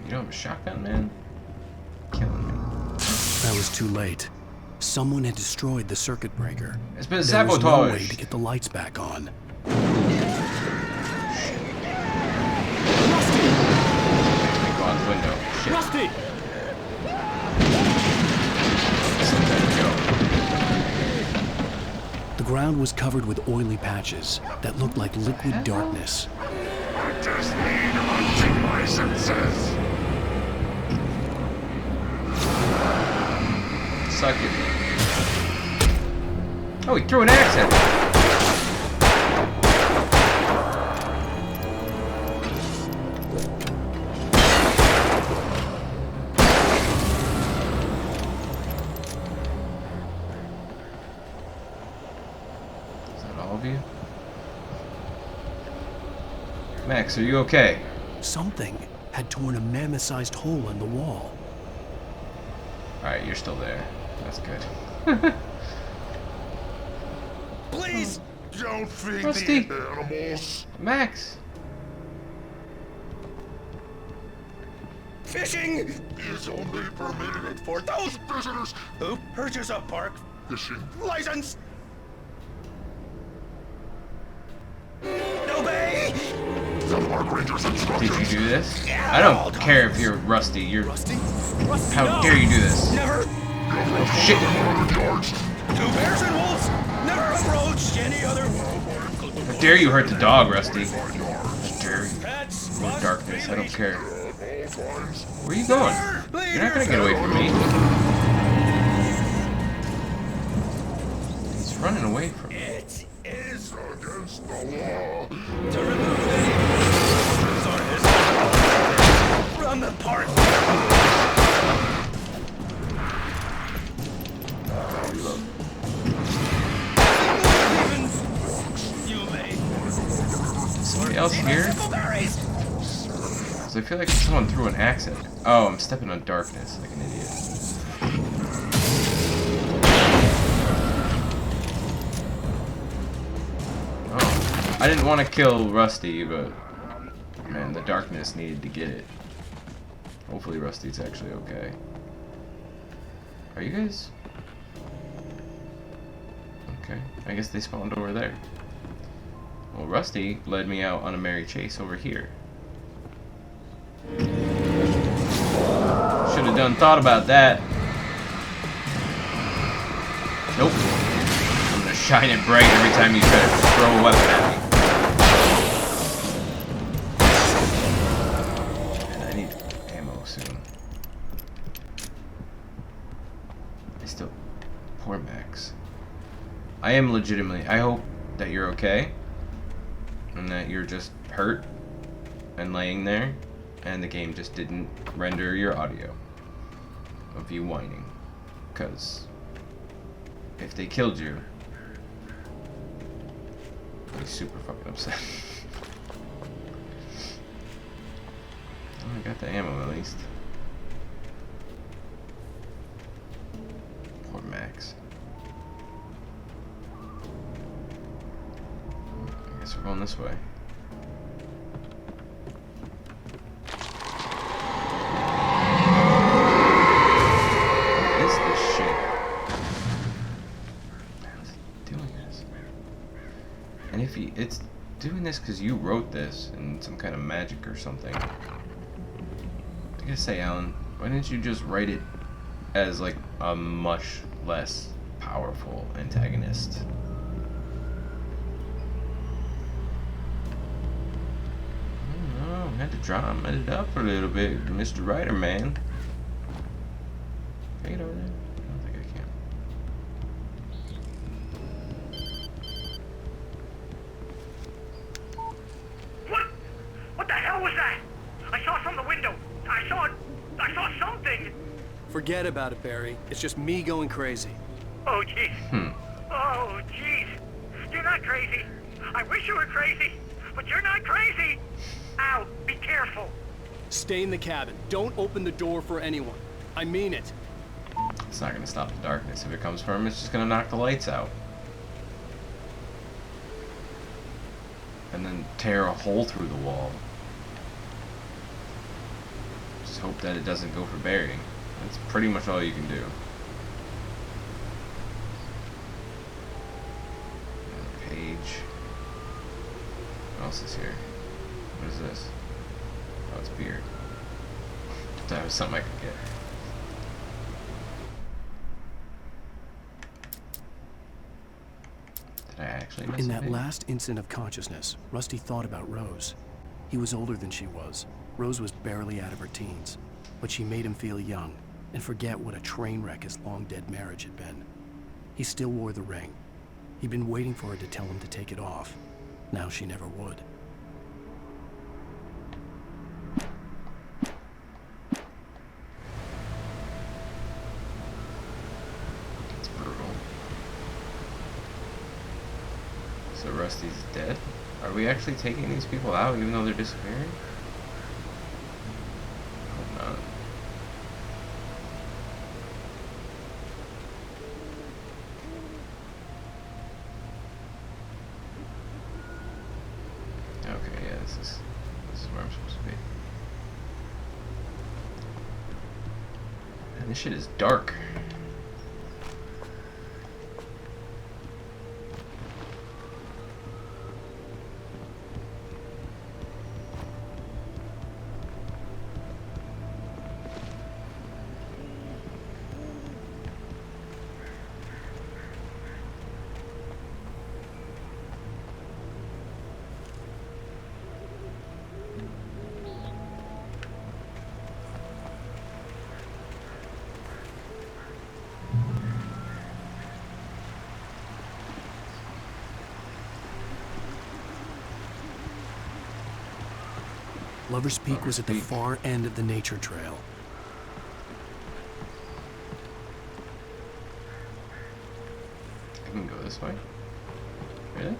You don't have a shotgun, man? Killing me. I was too late. Someone had destroyed the circuit breaker. It's been There was no way sabotaged. to get the lights back on. Go out the window. Shit. Rusty! The ground was covered with oily patches that looked like liquid darkness. I just need hunting licenses. Suck it. Oh, he threw an axe at me. Is that all of you? Max, are you okay? Something had torn a mammoth-sized hole in the wall. Alright, you're still there. That's good. Please don't feed Rusty. the animals. Max! Fishing is only permitted for those visitors who purchase a park fishing license. Obey! The park ranger's instructions. Did you do this? I don't care if you're Rusty. You're. How dare you do this? Never. Oh, shit! Two bears and wolves never approached any other. How dare you hurt the dog, Rusty? How dare you? Or darkness, I don't care. Where are you going? You're not gonna get away from me. He's running away from me. It is against the law to remove any from the park. Somebody else here? Because I feel like someone threw an axe at me. Oh, I'm stepping on darkness like an idiot. Oh, I didn't want to kill Rusty, but man, the darkness needed to get it. Hopefully Rusty's actually okay. Are you guys? Okay, I guess they spawned over there. Well, Rusty led me out on a merry chase over here. Should have thought about that. Nope. I'm gonna shine it bright every time you try to throw a weapon at me. And I need ammo soon. I still... Poor Max. I am legitimately, I hope that you're okay. And that you're just hurt and laying there. And the game just didn't render your audio of you whining. Because if they killed you, I'd be super fucking upset. Oh, I got the ammo at least. Poor Max. I guess we're going this way. What is this shit? How's it doing this? And if it's doing this because you wrote this in some kind of magic or something. I gotta say, Alan, why didn't you just write it as like a much less powerful antagonist? I don't know, had to drama it up a little bit, Mr. Writer Man. Can I get over there? I don't think I can. What the hell was that? I saw from the window. I saw something. Forget about it, Barry. It's just me going crazy. Oh, jeez. Oh, jeez. You're not crazy. I wish you were crazy, but you're not crazy. Ow, be careful. Stay in the cabin. Don't open the door for anyone. I mean it. It's not gonna stop the darkness. If it comes for him, it's just gonna knock the lights out. And then tear a hole through the wall. Just hope that it doesn't go for Barry. That's pretty much all you can do. Page. What else is here? What is this? Oh, it's beer. That was something I could get. Did I actually miss In a that page? last instant of consciousness, Rusty thought about Rose. He was older than she was. Rose was barely out of her teens, but she made him feel young and forget what a train wreck his long-dead marriage had been. He still wore the ring. He'd been waiting for her to tell him to take it off. Now she never would. It's brutal. So Rusty's dead? Are we actually taking these people out even though they're disappearing? Hope not. Okay, yeah, this is where I'm supposed to be. And this shit is dark. Lover's Peak was at the far end of the nature trail. I can go this way? Really?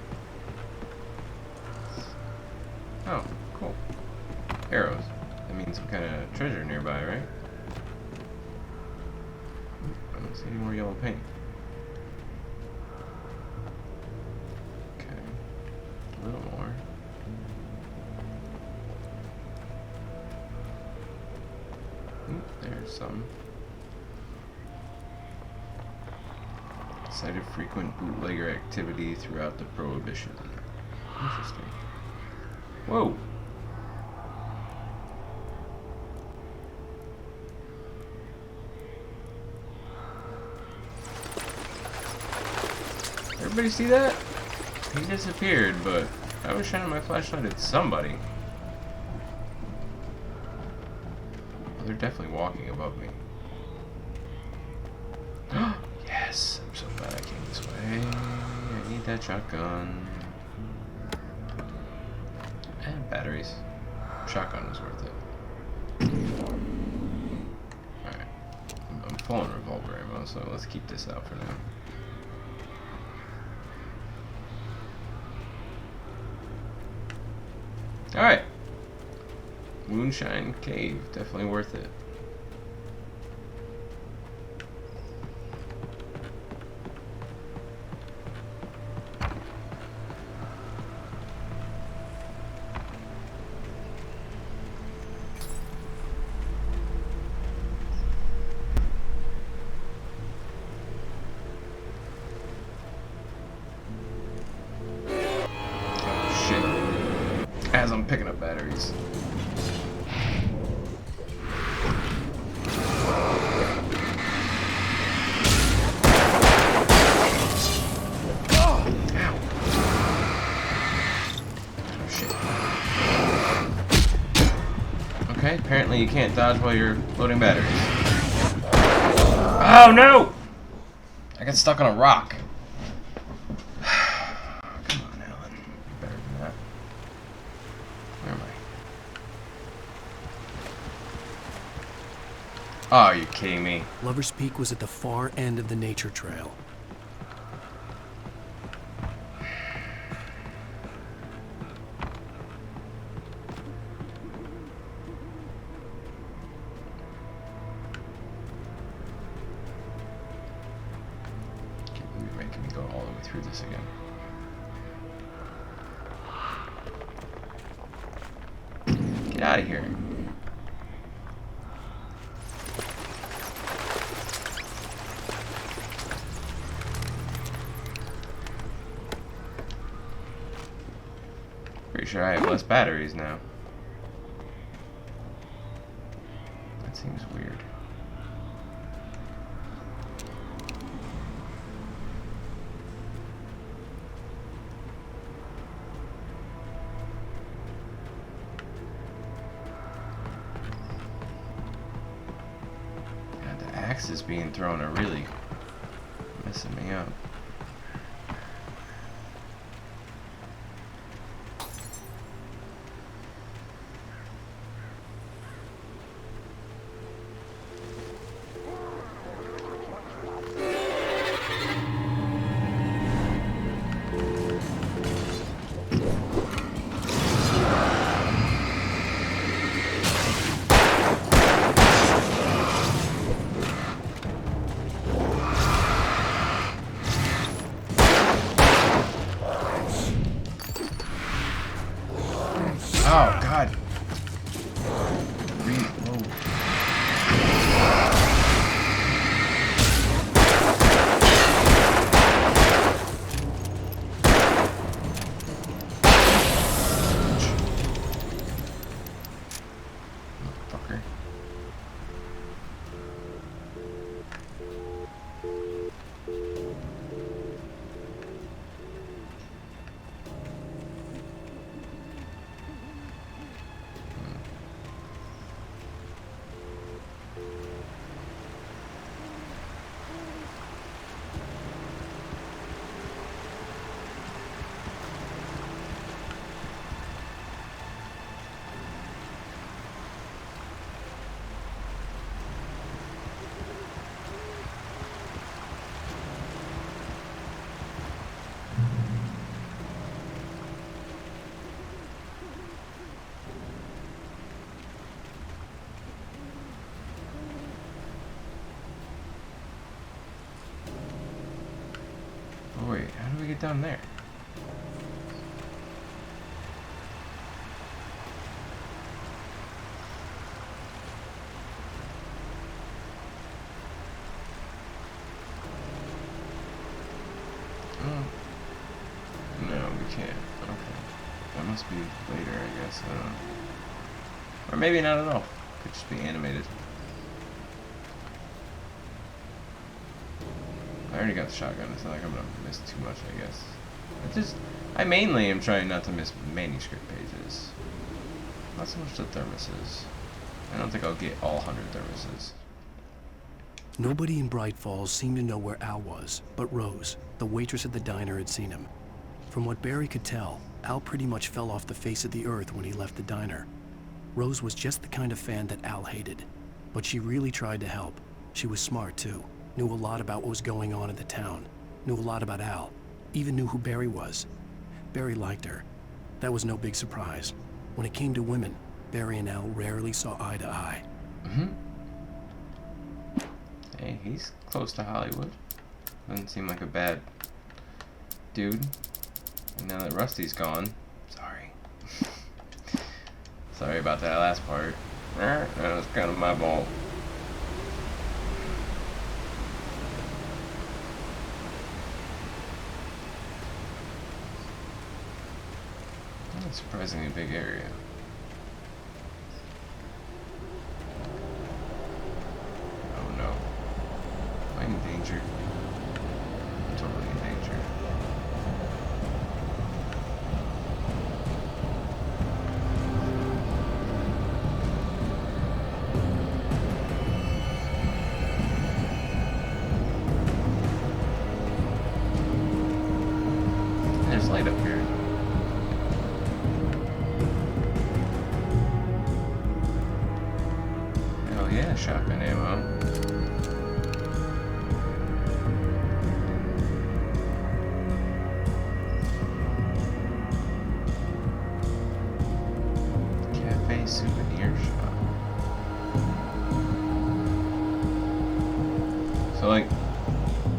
Oh, cool. Arrows. That means some kind of treasure nearby, right? I don't see any more yellow paint. Okay. A little more. There's some. Cited frequent bootlegger activity throughout the Prohibition. Interesting. Whoa! Everybody see that? He disappeared, but I was shining my flashlight at somebody. They're definitely walking above me. Yes, I'm so glad I came this way. that shotgun. And batteries. Shotgun was worth it. Alright. I'm full on revolver ammo, so let's keep this out for now. Alright. Moonshine Cave. Definitely worth it. As I'm picking up batteries. Oh, shit. Okay, apparently you can't dodge while you're loading batteries. Oh no! I got stuck on a rock. Oh, are you kidding me? Lover's Peak was at the far end of the nature trail. Can't believe you're making me go all the way through this again. Get out of here. Pretty sure I have less batteries now. That seems weird. God, the axes being thrown are really messing me up. Oh, God. Reload. Motherfucker. Oh, wait, how do we get down there? Oh. No, we can't. Okay. That must be later, I guess. I don't know. Or maybe not at all. Could just be animated. I already got the shotgun. It's not like I'm gonna miss too much, I guess. I mainly am trying not to miss manuscript pages. Not so much the thermoses. I don't think I'll get all 100 thermoses. Nobody in Bright Falls seemed to know where Al was, but Rose, the waitress at the diner, had seen him. From what Barry could tell, Al pretty much fell off the face of the earth when he left the diner. Rose was just the kind of fan that Al hated, but she really tried to help. She was smart too, knew a lot about what was going on in the town, knew a lot about Al, even knew who Barry was. Barry liked her. That was no big surprise. When it came to women, Barry and Al rarely saw eye to eye. Mm-hmm. Hey, he's close to Hollywood. Doesn't seem like a bad dude. And now that Rusty's gone, sorry. Sorry about that last part. That was kind of my fault. That's a surprisingly big area. Oh no. Am I in danger? I'm totally in danger. There's light up here. Hell yeah, shotgun ammo. Cafe souvenir shop. So like,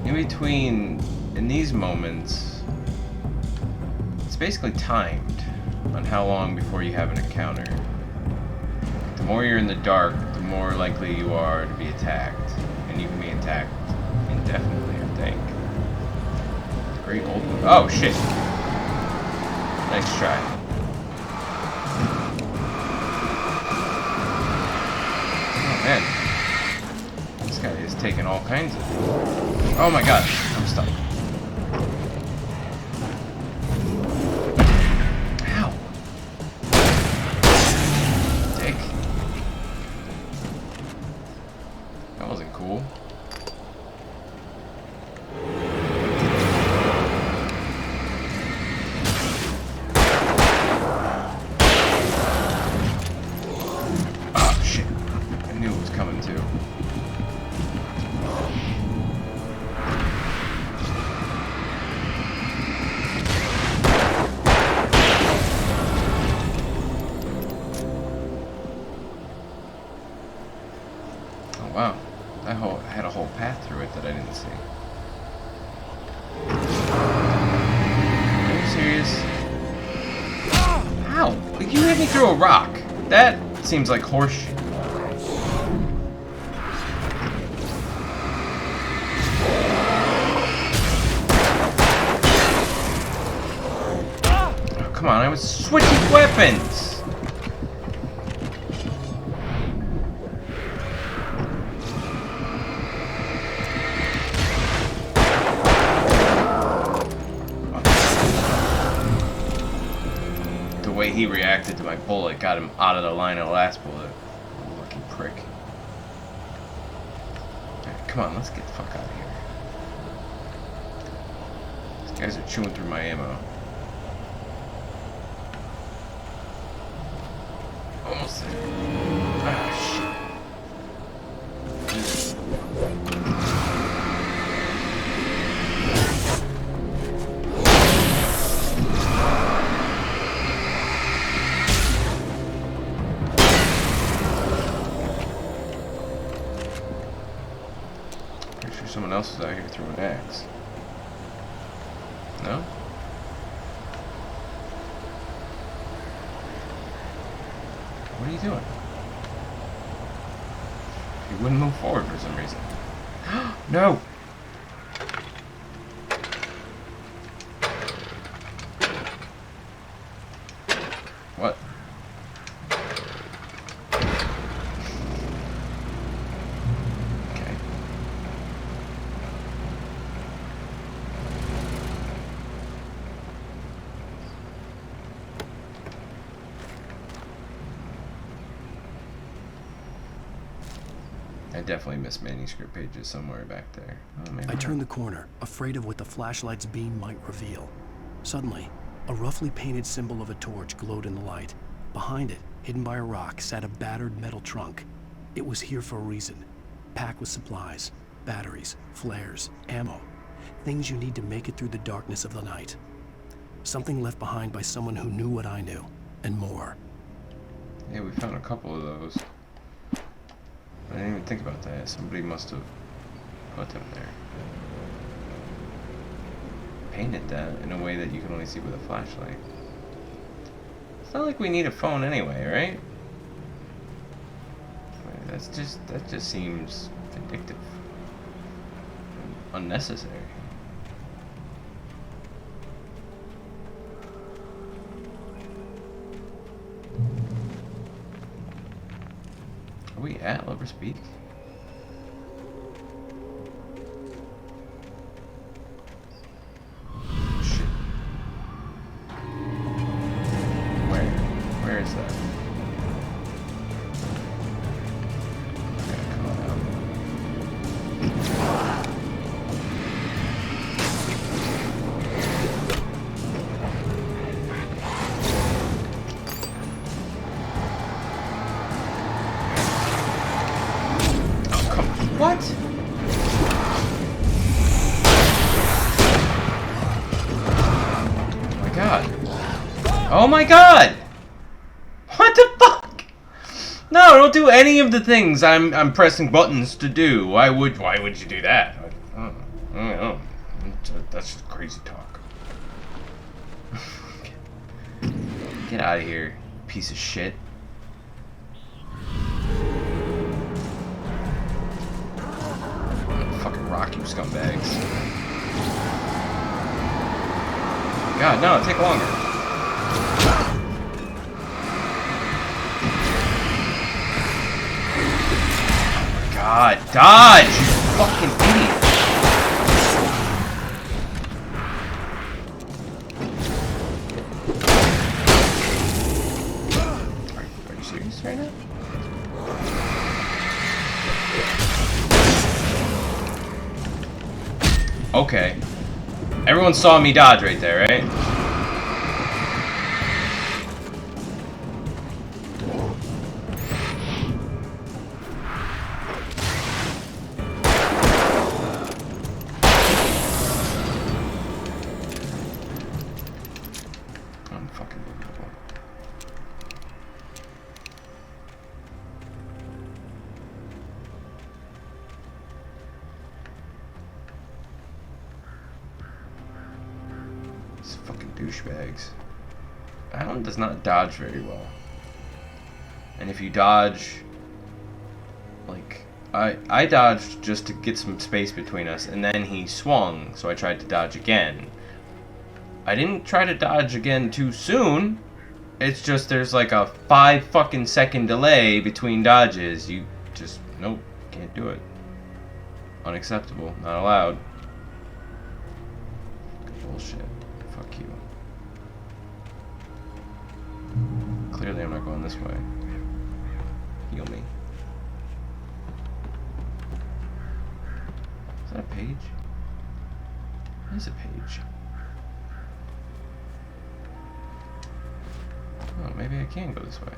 in between, in these moments, it's basically timed on how long before you have an encounter. The more you're in the dark, the more likely you are to be attacked. And you can be attacked indefinitely, I think. Great old... Oh, shit! Nice try. Oh, man. This guy is taking all kinds of... Oh my god, I'm stuck. Ow! Dick. That wasn't cool. Oh shit. I knew it was coming too. Oh wow, that whole had a whole path through it that I didn't see. Are you serious? Ow! You hit me through a rock. That seems like horseshit. Oh, come on, I was switching weapons! The way he reacted to my bullet got him out of the line of the last bullet. Lucky prick. Alright, come on, let's get the fuck out of here. These guys are chewing through my ammo. Almost there. Ah, shit. Pretty sure someone else is out here throwing an axe. No? What are you doing? You wouldn't move forward for some reason. No! What? Okay. I definitely missed manuscript pages somewhere back there. Oh, maybe I not. turned the corner, afraid of what the flashlight's beam might reveal. Suddenly, a roughly painted symbol of a torch glowed in the light. Behind it, hidden by a rock, sat a battered metal trunk. It was here for a reason. Packed with supplies, batteries, flares, ammo. Things you need to make it through the darkness of the night. Something left behind by someone who knew what I knew, and more. Yeah, we found a couple of those. I didn't even think about that. Somebody must have put them there. Painted that in a way that you can only see with a flashlight. It's not like we need a phone anyway, right? That just seems vindictive. And unnecessary. Are we at Lover's Peak? Shit. Where is that? Gotta come out. What? Oh my god. Oh my god! What the fuck? No, don't do any of the things I'm pressing buttons to do. Why would you do that? I don't know. That's just crazy talk. Get out of here, piece of shit. Fucking rock, you scumbags. God, no, take longer. Oh my god, dodge, you fucking idiot. Are you serious right now? Okay. Everyone saw me dodge right there, right? Unfucking-believable. Fucking douchebags. Alan does not dodge very well. And if you dodge, like, I dodged just to get some space between us, and then he swung, so I tried to dodge again. I didn't try to dodge again too soon. It's just there's like a 5 fucking second delay between dodges. You just, nope, can't do it. Unacceptable, not allowed. Bullshit. Fuck you. Clearly I'm not going this way. Heal me. Is that a page? That is a page. Oh, maybe I can go this way.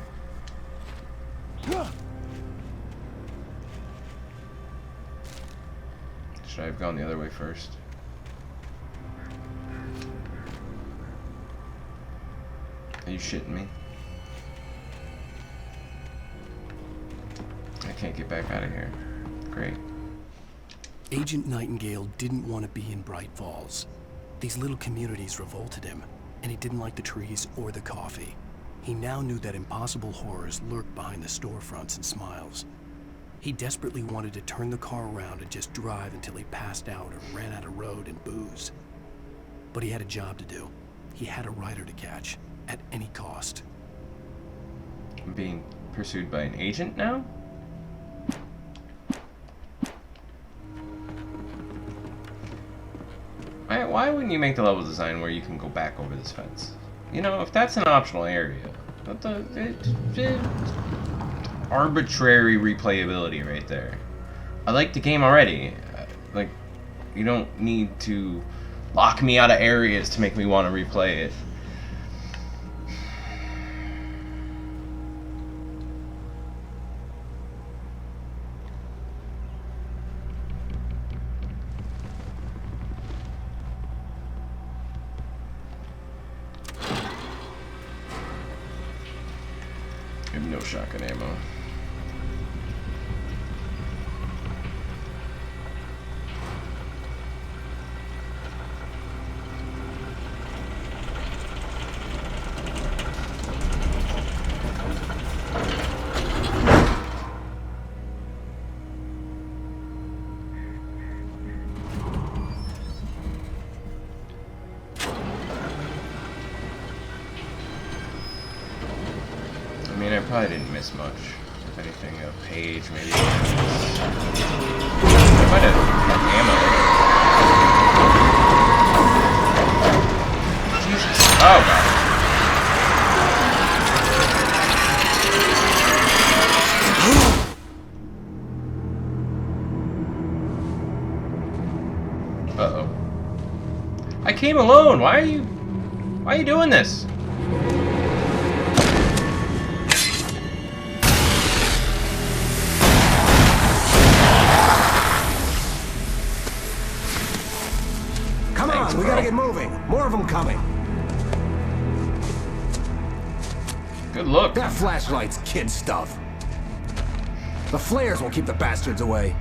Should I have gone the other way first? Are you shitting me? I can't get back out of here. Great. Agent Nightingale didn't want to be in Bright Falls. These little communities revolted him, and he didn't like the trees or the coffee. He now knew that impossible horrors lurked behind the storefronts and smiles. He desperately wanted to turn the car around and just drive until he passed out or ran out of road and booze. But he had a job to do. He had a rider to catch, at any cost. I'm being pursued by an agent now? Why wouldn't you make the level design where you can go back over this fence? You know, if that's an optional area, arbitrary replayability right there. I like the game already. Like, you don't need to lock me out of areas to make me want to replay it. I have no shotgun ammo. I mean, I probably didn't miss much. If anything, a page, maybe. I might have had ammo. Jesus. Oh, God. Uh-oh. I came alone. Why are you doing this? Come on, we gotta get moving. More of them coming. Good look. That flashlight's kid stuff. The flares will keep the bastards away.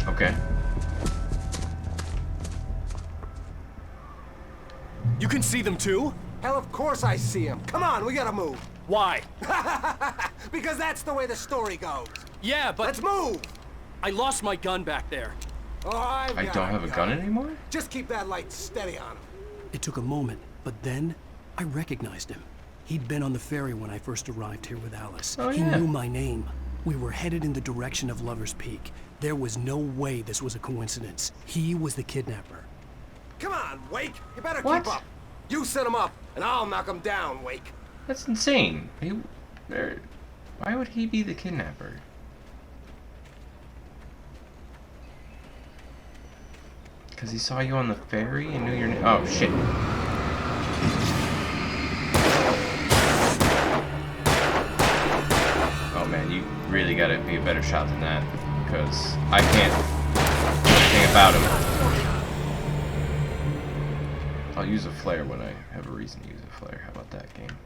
Okay. You can see them too? Hell, of course I see them. Come on, we gotta move. Why? Because that's the way the story goes. Yeah, but... Let's move! I lost my gun back there. Oh, I don't have a gun anymore? Just keep that light steady on him. It took a moment, but then I recognized him. He'd been on the ferry when I first arrived here with Alice. Oh, he yeah. knew my name. We were headed in the direction of Lover's Peak. There was no way this was a coincidence. He was the kidnapper. Come on, Wake! You better What? keep up. You set him up, and I'll knock him down, Wake. That's insane. Why would he be the kidnapper? Because he saw you on the ferry and knew your name. Oh, shit. Oh, man, you really gotta be a better shot than that. Because I can't do anything about him. I'll use a flare when I have a reason to use a flare. How about that, game?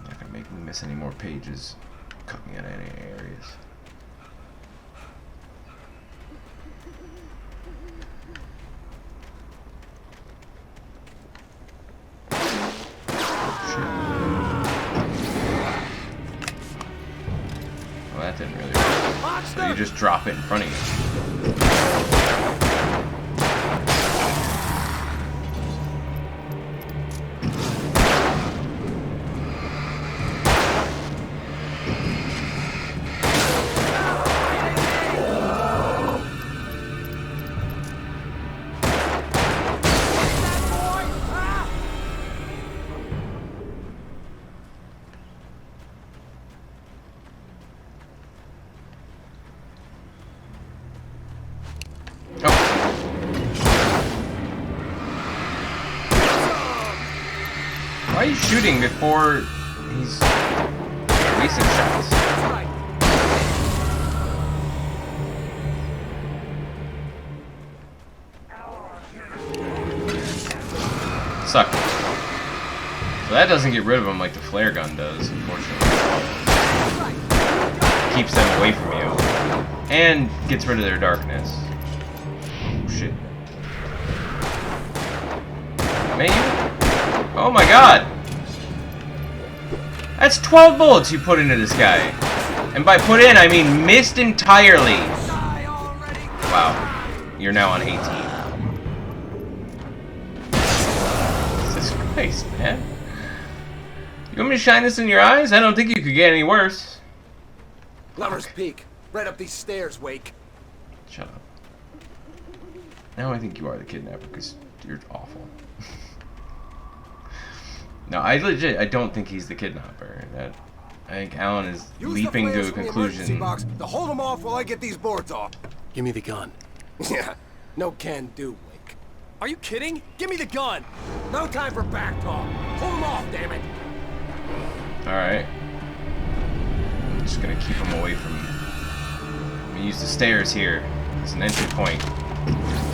Not gonna make me miss any more pages. Cut me out of any areas. Well, that didn't really work. So you just drop it in front of you. Why are you shooting before he's releasing shots? Suck. So that doesn't get rid of him like the flare gun does, unfortunately. Keeps them away from you. And gets rid of their darkness. Oh, shit. Man, oh my god! That's 12 bullets you put into this guy. And by put in, I mean missed entirely. Wow. You're now on 18. Jesus Christ, man. You want me to shine this in your eyes? I don't think you could get any worse. Lover's Peak. Right up these stairs, Wake. Shut up. Now I think you are the kidnapper, because you're awful. No, I don't think he's the kidnapper. I think Alan is leaping to a conclusion. Box to hold them off while I get these boards off. Give me the gun. Yeah, no can do, Wake. Are you kidding? Give me the gun! No time for back talk. Hold them off, damn it. Alright. I'm just gonna keep him away from... I'm gonna use the stairs here as an entry point.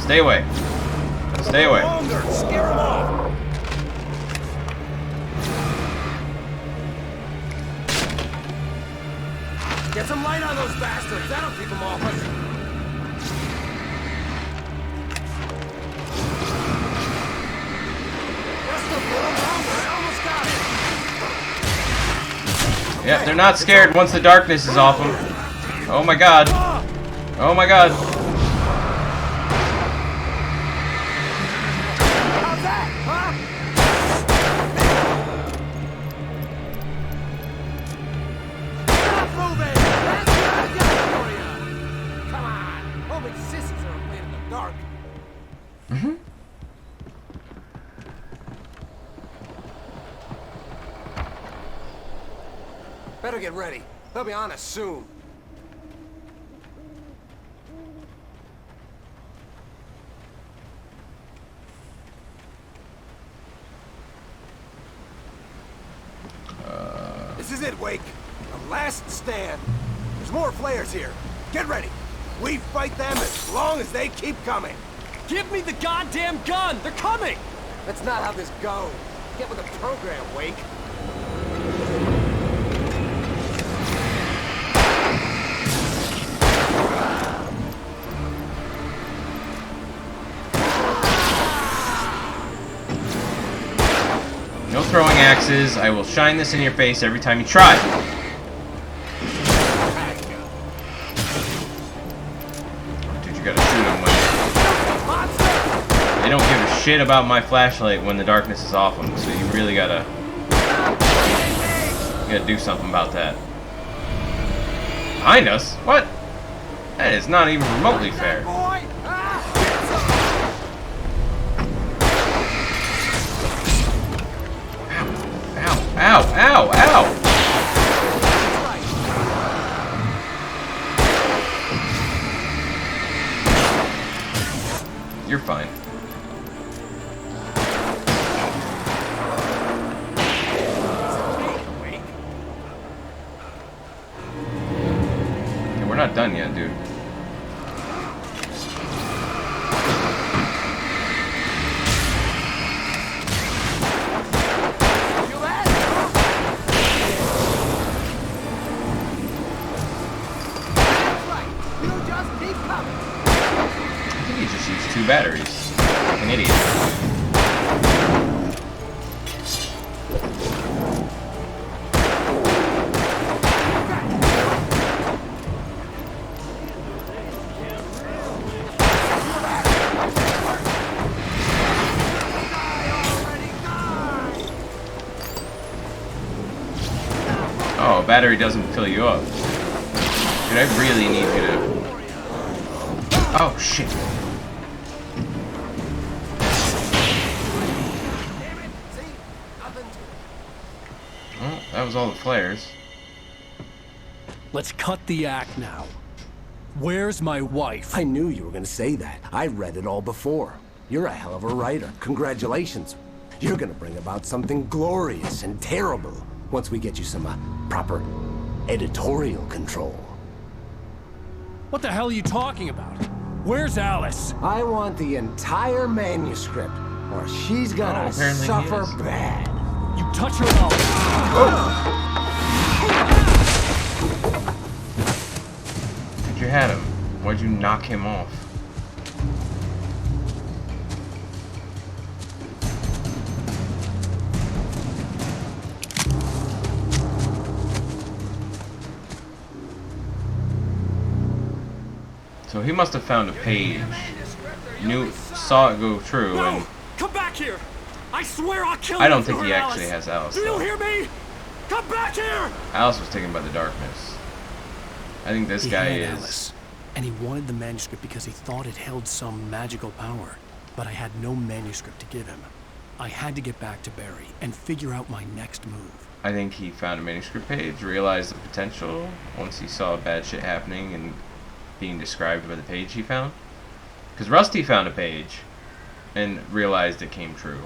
Stay away. Stay away. Longer. Scare them off. Get some light on those bastards. That'll keep them off us. Yep, they're not scared once the darkness is off them. Oh my god. Oh my god. How's that, huh? Stop moving! That's what I got for you! Come on! Only sissies are afraid in the dark. Mm-hmm. Better get ready. They'll be on us soon. This is it, Wake. The last stand. There's more flares here. Get ready. We fight them as long as they keep coming. Give me the goddamn gun! They're coming! That's not how this goes. Get with the program, Wake. No throwing axes. I will shine this in your face every time you try. Dude, you gotta shoot them when... They don't give a shit about my flashlight when the darkness is off them, so you really gotta... You gotta do something about that. Behind us? What? That is not even remotely fair. Ow, ow, ow! You're fine. Okay, we're not done yet, dude. Two batteries. Like an idiot. Oh, a battery doesn't fill you up. Dude, I really need you to... Oh, shit. Well, that was all the flares. Let's cut the act now. Where's my wife? I knew you were gonna say that. I read it all before. You're a hell of a writer. Congratulations. You're gonna bring about something glorious and terrible once we get you some proper editorial control. What the hell are you talking about? Where's Alice? I want the entire manuscript, or she's gonna suffer bad. You touch her mouth. You had him. Why'd you knock him off? So he must have found a page. Saw it go through, and come back here! I swear I'll kill you. I don't think he actually has Alice. Do you though. hear me? Come back here! Alice was taken by the darkness. I think this guy had is. Alice, and he wanted the manuscript because he thought it held some magical power. But I had no manuscript to give him. I had to get back to Barry and figure out my next move. I think he found a manuscript page, realized the potential once he saw bad shit happening and being described by the page he found. Because Rusty found a page and realized it came true.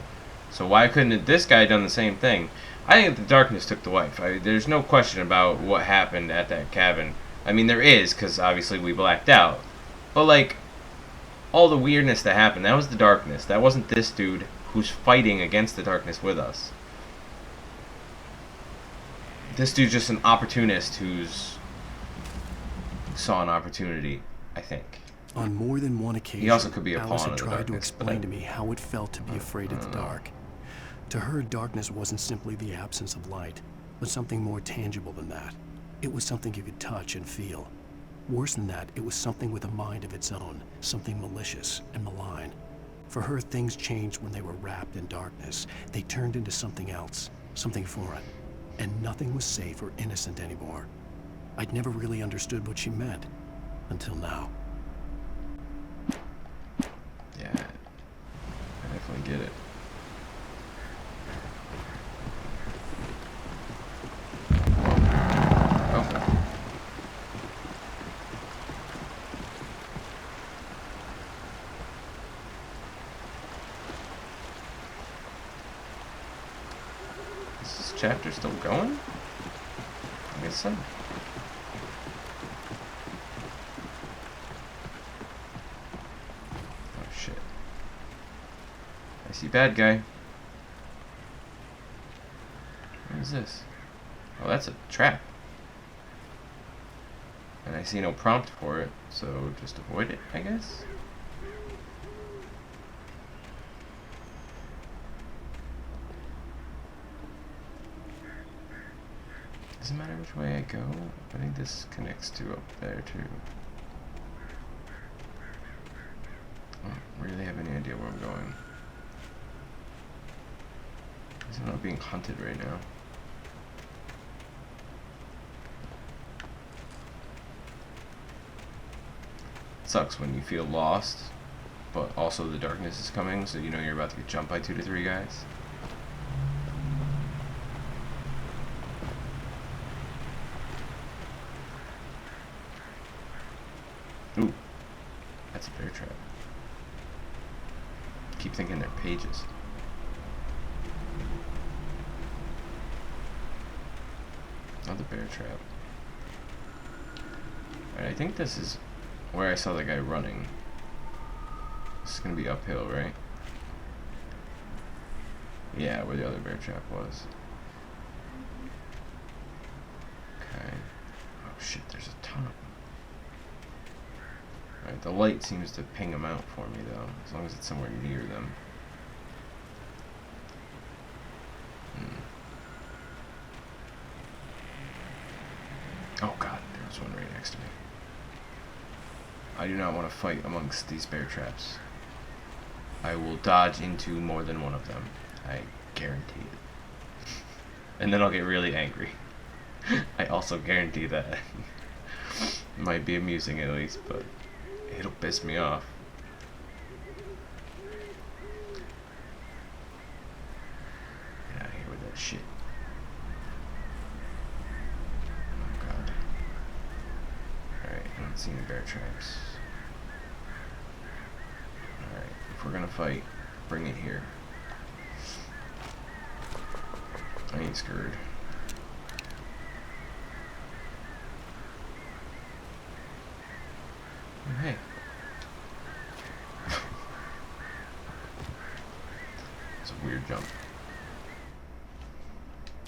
So why couldn't this guy done the same thing? I think the darkness took the wife. There's no question about what happened at that cabin. I mean, there is, because obviously we blacked out. But, like, all the weirdness that happened, that was the darkness. That wasn't this dude who's fighting against the darkness with us. This dude's just an opportunist who saw an opportunity, I think. On more than one occasion, he also could be a Alice pawn had of the tried to darkness, explain to me how it felt to be afraid of the dark. To her, darkness wasn't simply the absence of light, but something more tangible than that. It was something you could touch and feel. Worse than that, it was something with a mind of its own, something malicious and malign. For her, things changed when they were wrapped in darkness. They turned into something else, something foreign, and nothing was safe or innocent anymore. I'd never really understood what she meant, until now. Yeah, I definitely get it. Chapter still going? I guess so. Oh shit. I see bad guy. What is this? Oh, that's a trap. And I see no prompt for it, so just avoid it, I guess? Doesn't matter which way I go. I think this connects to up there too. I don't really have any idea where I'm going. I'm not being hunted right now. It sucks when you feel lost, but also the darkness is coming, so you know you're about to get jumped by 2 to 3 guys. Ooh, that's a bear trap. Keep thinking they're pages. Another bear trap. Alright, I think this is where I saw the guy running. This is gonna be uphill, right? Yeah, where the other bear trap was. Okay. Oh shit, there's a ton of them. Alright, the light seems to ping them out for me though, as long as it's somewhere near them. Oh god, there was one right next to me. I do not want to fight amongst these bear traps. I will dodge into more than one of them. I guarantee it. And then I'll get really angry. I also guarantee that. Might be amusing at least, but it'll piss me off. Get out of here with that shit. Oh god. Alright, I don't see any bear traps. Alright, if we're gonna fight, bring it here. I ain't scared. Oh, hey. It's a weird jump.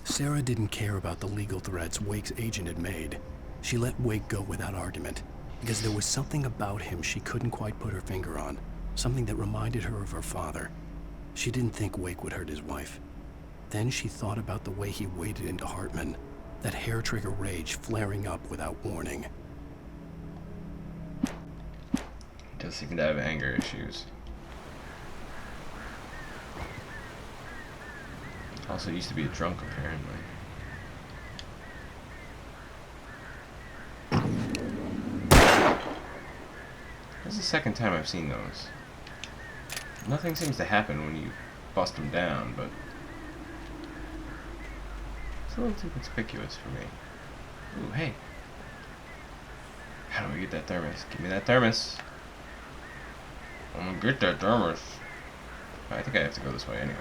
Sarah didn't care about the legal threats Wake's agent had made. She let Wake go without argument, because there was something about him she couldn't quite put her finger on. Something that reminded her of her father. She didn't think Wake would hurt his wife. Then she thought about the way he waded into Hartman, that hair-trigger rage flaring up without warning. Does seem to have anger issues. Also used to be a drunk, apparently. This is the second time I've seen those. Nothing seems to happen when you bust them down, but it's a little too conspicuous for me. Ooh, hey. How do we get that thermos? Give me that thermos. I'm gonna get that thermos. I think I have to go this way anyway.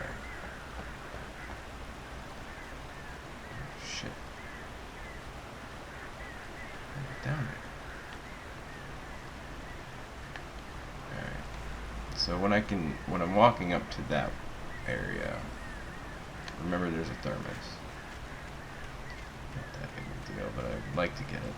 Shit. Down there. Alright. So when I'm walking up to that area, remember there's a thermos. Not that big of a deal, but I'd like to get it.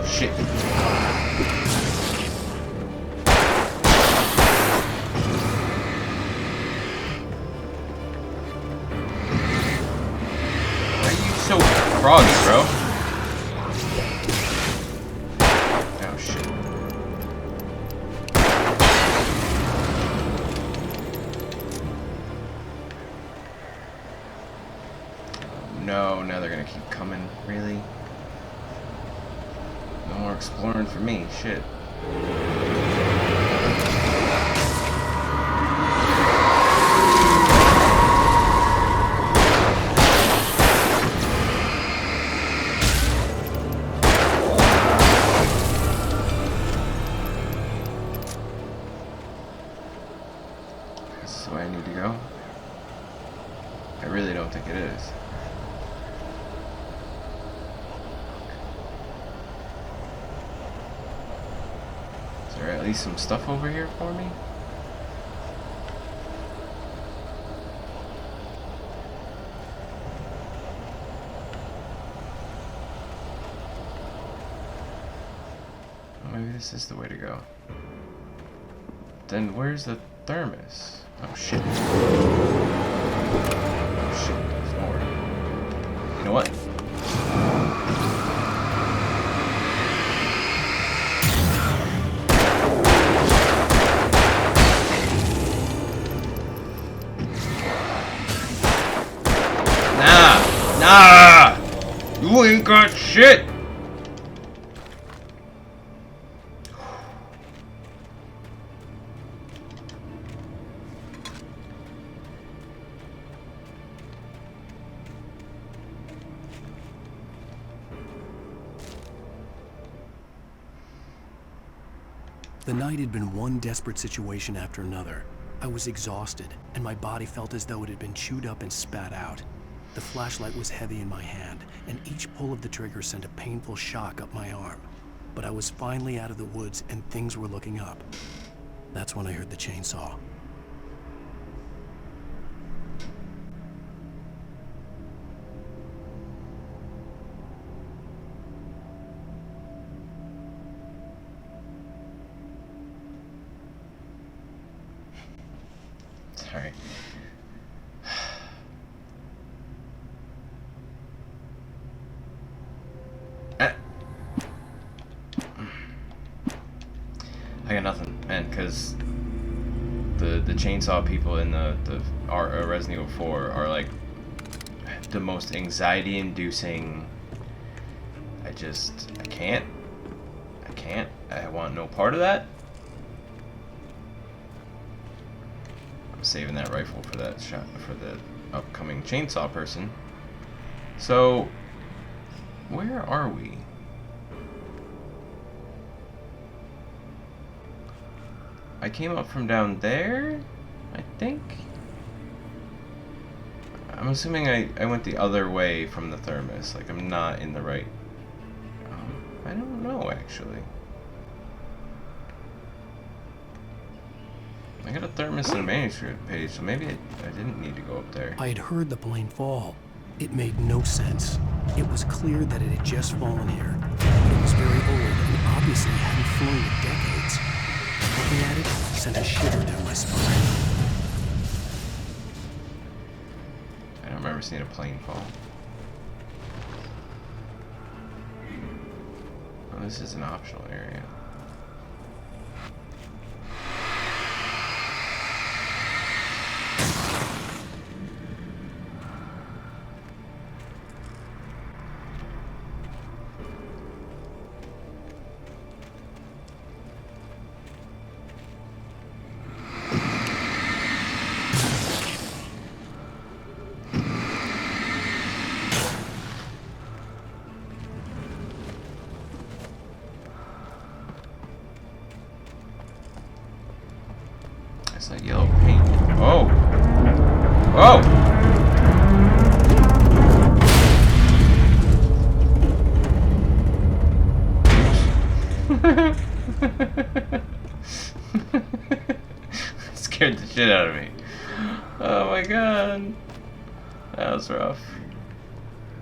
Shit. Why are you so froggy, bro? Oh shit. No, now they're gonna keep coming. Really? No more exploring for me. Shit. This is the way I need to go? I really don't think it is. Is there at least some stuff over here for me? Well, maybe this is the way to go. Then where's the thermos? Oh shit. Oh shit, there's more. You know what? Nah! You ain't got shit! The night had been one desperate situation after another. I was exhausted, and my body felt as though it had been chewed up and spat out. The flashlight was heavy in my hand, and each pull of the trigger sent a painful shock up my arm. But I was finally out of the woods, and things were looking up. That's when I heard the chainsaw. Sorry. I got nothing, man, because the chainsaw people in the Resident Evil 4 are like the most anxiety-inducing. I can't. I want no part of that. I'm saving that rifle for that shot for the upcoming chainsaw person. So, where are we? I came up from down there, I think. I'm assuming I went the other way from the thermos. Like, I'm not in the right... I don't know, actually. I got a thermos and a manuscript page, so maybe I didn't need to go up there. I had heard the plane fall. It made no sense. It was clear that it had just fallen here, but it was very old and obviously hadn't flown in decades. Looking at it sent a shiver down my spine. I don't remember seeing a plane fall. this is an optional area. It's like yellow paint. Oh! Oh! Scared the shit out of me. Oh my god. That was rough.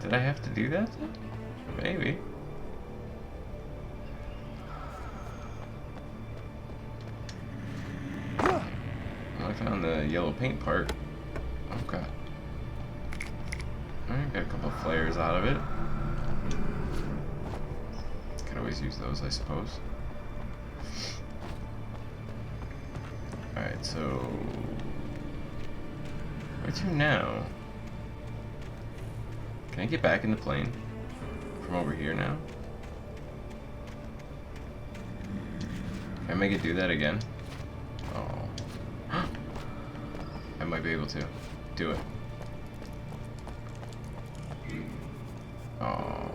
Did I have to do that? Maybe. I found the yellow paint part. Okay. Alright, got a couple of flares out of it. Could always use those, I suppose. Alright, so... where to now? Can I get back in the plane? From over here now? Can I make it do that again? Oh. I might be able to. Do it. Oh.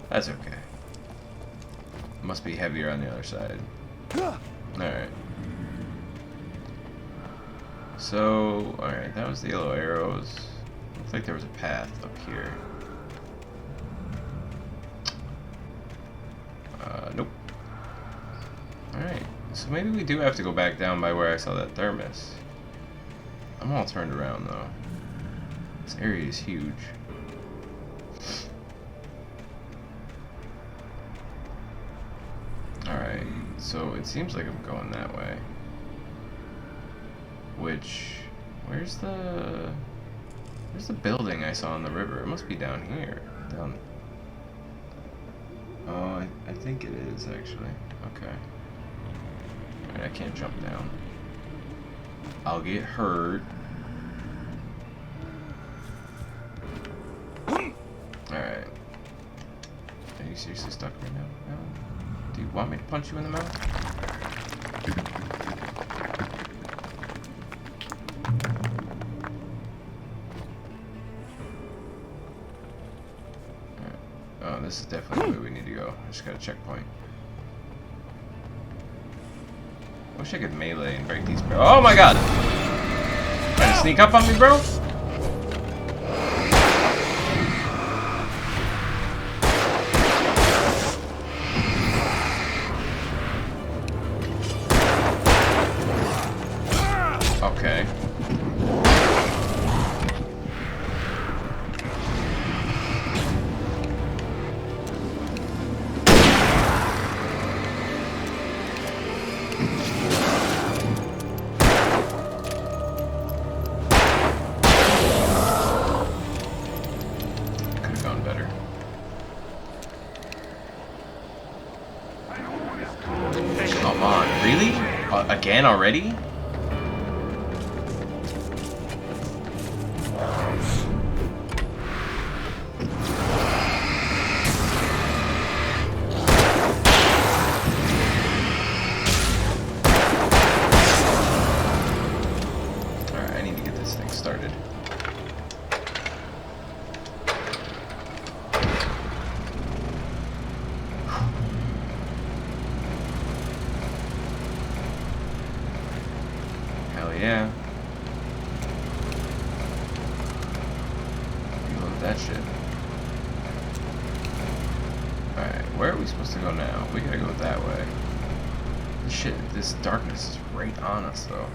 That's okay. Must be heavier on the other side. Alright. So, alright, that was the yellow arrows. Looks like there was a path up here. Nope. Alright, so maybe we do have to go back down by where I saw that thermos. I'm all turned around though. This area is huge. Alright, so it seems like I'm going that way. Which, where's the building I saw on the river? It must be down here. Down. Oh, I think it is actually. Okay. Alright, I can't jump down. I'll get hurt. Alright. Are you seriously stuck right now? No. Do you want me to punch you in the mouth? Oh, this is definitely the way we need to go. I just got a checkpoint. Wish I could melee and break these. Oh my god! Trying to sneak up on me, bro? Okay. Come on, really? Again already? Alright, I need to get this thing started. Yeah. Reload that shit. Alright, where are we supposed to go now? We gotta go that way. Shit, this darkness is right on us, though.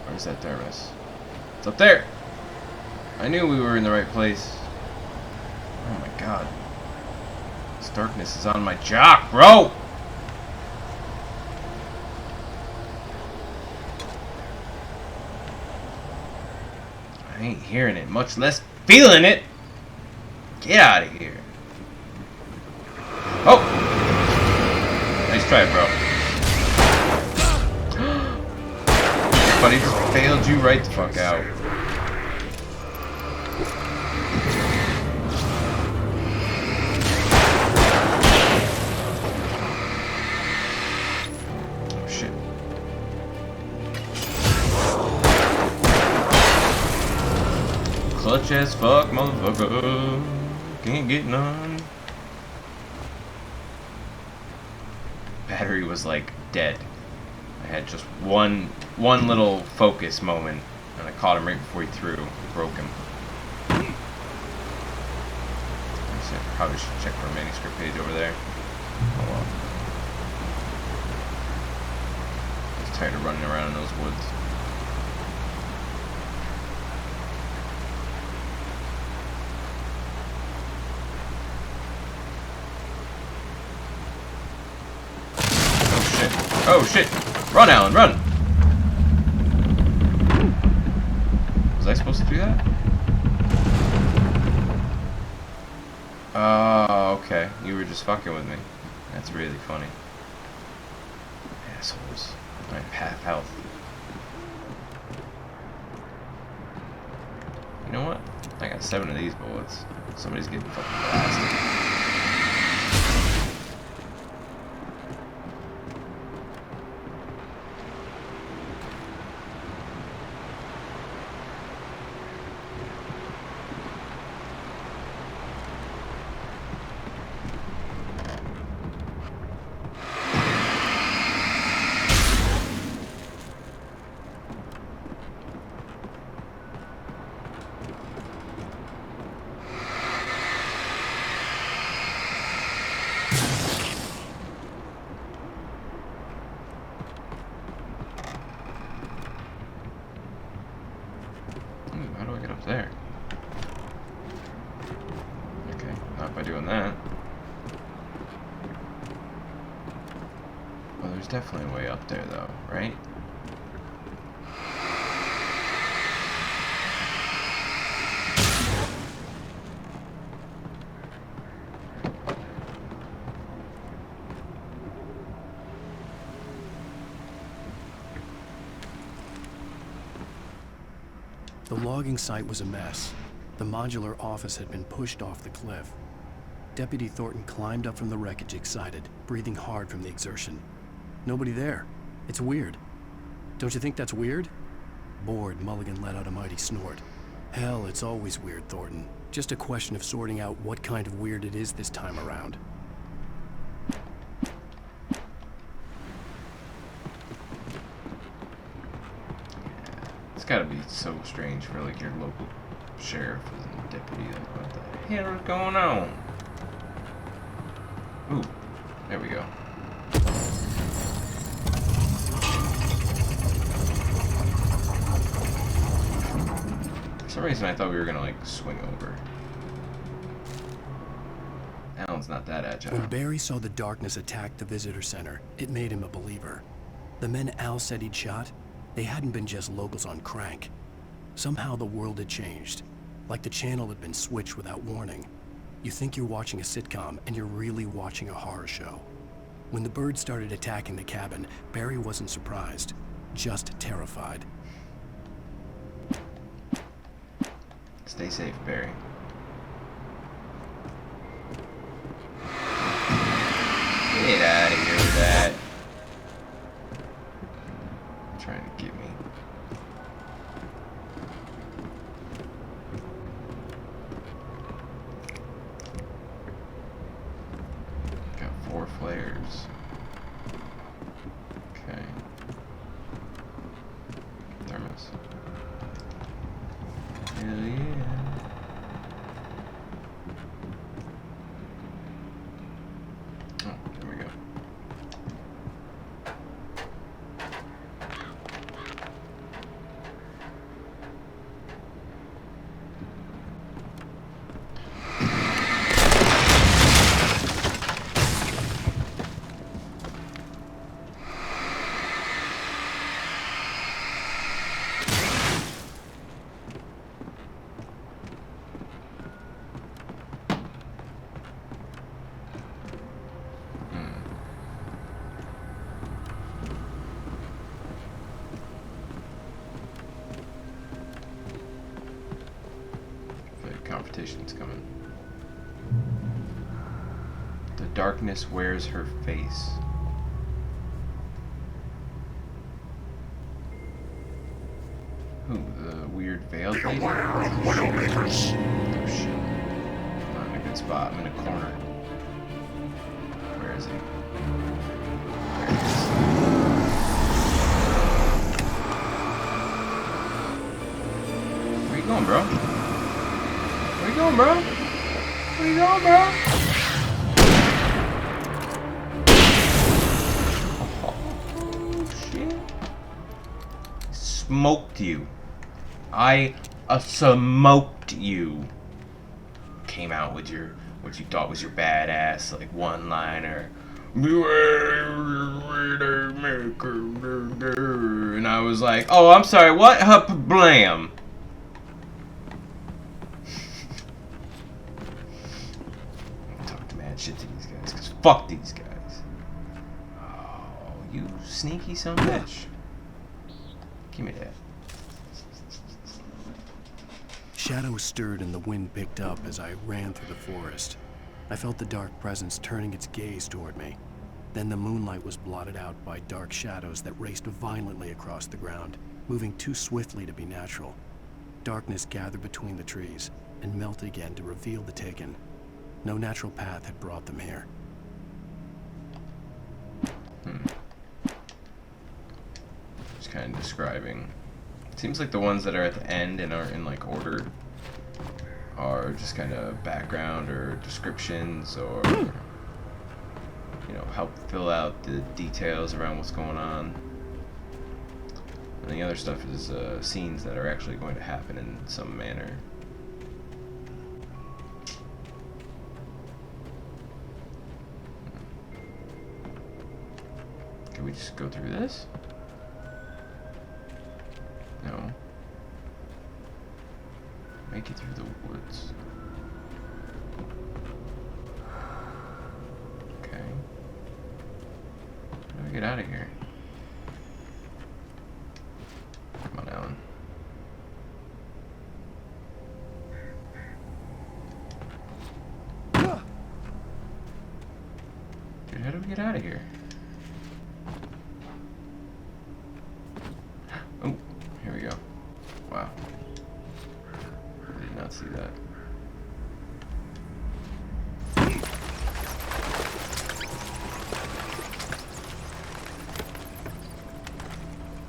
Where's that thermos? It's up there! I knew we were in the right place. Oh my god. This darkness is on my jock, bro! I ain't hearing it, much less feeling it. Get out of here. Oh! Nice try, bro. But he just failed you right the fuck out. Oh, shit. Clutch as fuck, motherfucker. Can't get none. Battery was like dead. I had just one little focus moment, and I caught him right before he threw. Broke him. I probably should check for a manuscript page over there. Oh well. I was tired of running around in those woods. Oh shit! Run, Alan, run! Was I supposed to do that? Oh, okay. You were just fucking with me. That's really funny. Assholes. I have half health. You know what? I got 7 of these bullets. Somebody's getting fucking blasted. How do I get up there? Okay, not by doing that. Well, there's definitely a way up there, though, right? The logging site was a mess. The modular office had been pushed off the cliff. Deputy Thornton climbed up from the wreckage excited, breathing hard from the exertion. Nobody there. It's weird. Don't you think that's weird? Bored, Mulligan let out a mighty snort. Hell, it's always weird, Thornton. Just a question of sorting out what kind of weird it is this time around. It's gotta be so strange for like your local sheriff and deputy. Like, what the hell is going on? Ooh, there we go. For some reason, I thought we were gonna like swing over. Alan's not that agile. When Barry saw the darkness attack the visitor center, it made him a believer. The men Al said he'd shot, they hadn't been just locals on crank. Somehow the world had changed, like the channel had been switched without warning. You think you're watching a sitcom, and you're really watching a horror show. When the birds started attacking the cabin, Barry wasn't surprised, just terrified. Stay safe, Barry. Get out of here with that. Trying to get me. Got 4 flares. Okay. Thermos. Hell yeah. Oh, there we go. darkness wears her face. Ooh, the weird veiled lady. Oh shit. I'm not in a good spot. I'm in a corner. Where is he? There he is. Where you going, bro? Where you going, bro? Where you going, bro? Oh, shit. Smoked you. I smoked you. Came out with your, what you thought was your badass, like, one-liner. And I was like, oh, I'm sorry, what? Blam. Talk to mad shit to these guys, because fuck these guys. Oh, you sneaky son of a bitch. Give me that. Shadows stirred and the wind picked up as I ran through the forest. I felt the dark presence turning its gaze toward me. Then the moonlight was blotted out by dark shadows that raced violently across the ground, moving too swiftly to be natural. Darkness gathered between the trees and melted again to reveal the Taken. No natural path had brought them here. Just kind of describing. It seems like the ones that are at the end and are in like order are just kind of background or descriptions or, you know, help fill out the details around what's going on. And the other stuff is scenes that are actually going to happen in some manner. Can we just go through this? No. Make it through the woods. Okay. How do we get out of here? Come on, Alan. Dude, how do we get out of here? Oh, here we go. Wow. I did not see that.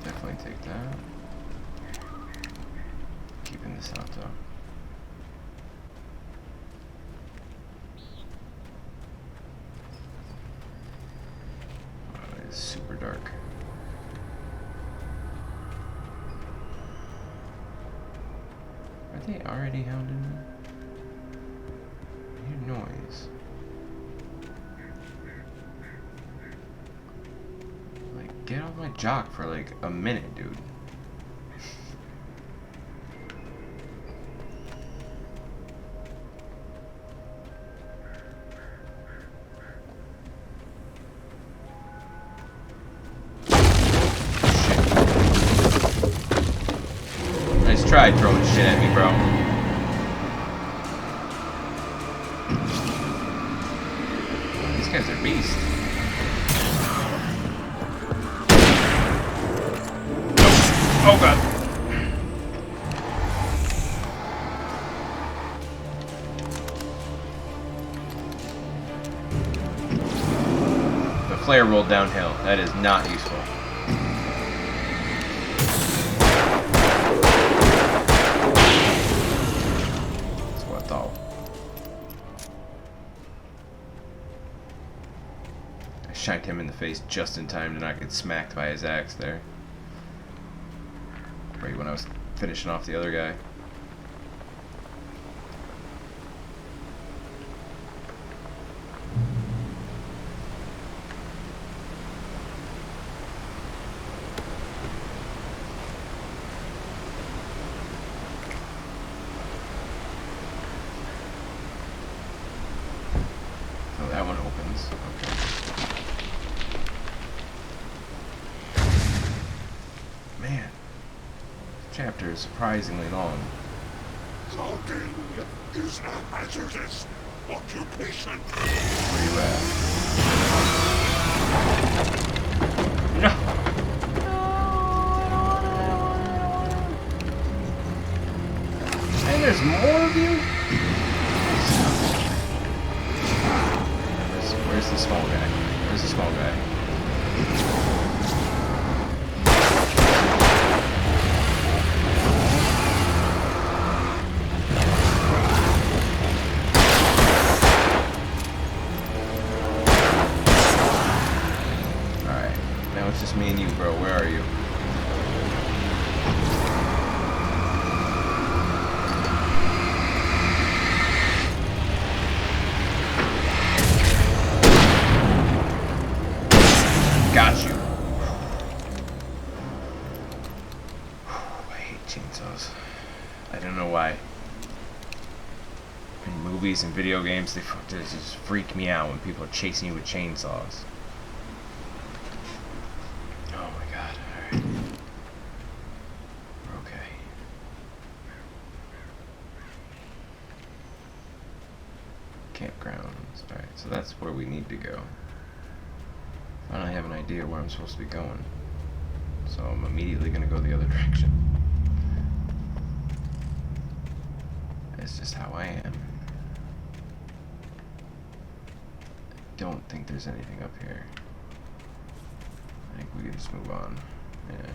Definitely take that. Keeping this out though. Oh, it's super dark. Are they already hounding me? I hear noise. Like, get off my jock for like a minute, dude. Nice try throwing shit at me, bro. These guys are beasts. Oh god. The flare rolled downhill. That is not useful. Shanked him in the face just in time to not get smacked by his axe there. Right when I was finishing off the other guy. Oh, that one opens. Okay. Man, this chapter is surprisingly long. Talking is a hazardous occupation. Where you at? Where's the small guy? Where's the small guy? Alright, now it's just me and you, bro. Where are you? Got you. I hate chainsaws. I don't know why. In movies and video games, they just freak me out when people are chasing you with chainsaws. Oh my god. Alright. We're okay. Campgrounds. Alright, so that's where we need to go. I have an idea where I'm supposed to be going, so I'm immediately going to go the other direction. It's just how I am. I don't think there's anything up here. I think we can just move on. Yeah.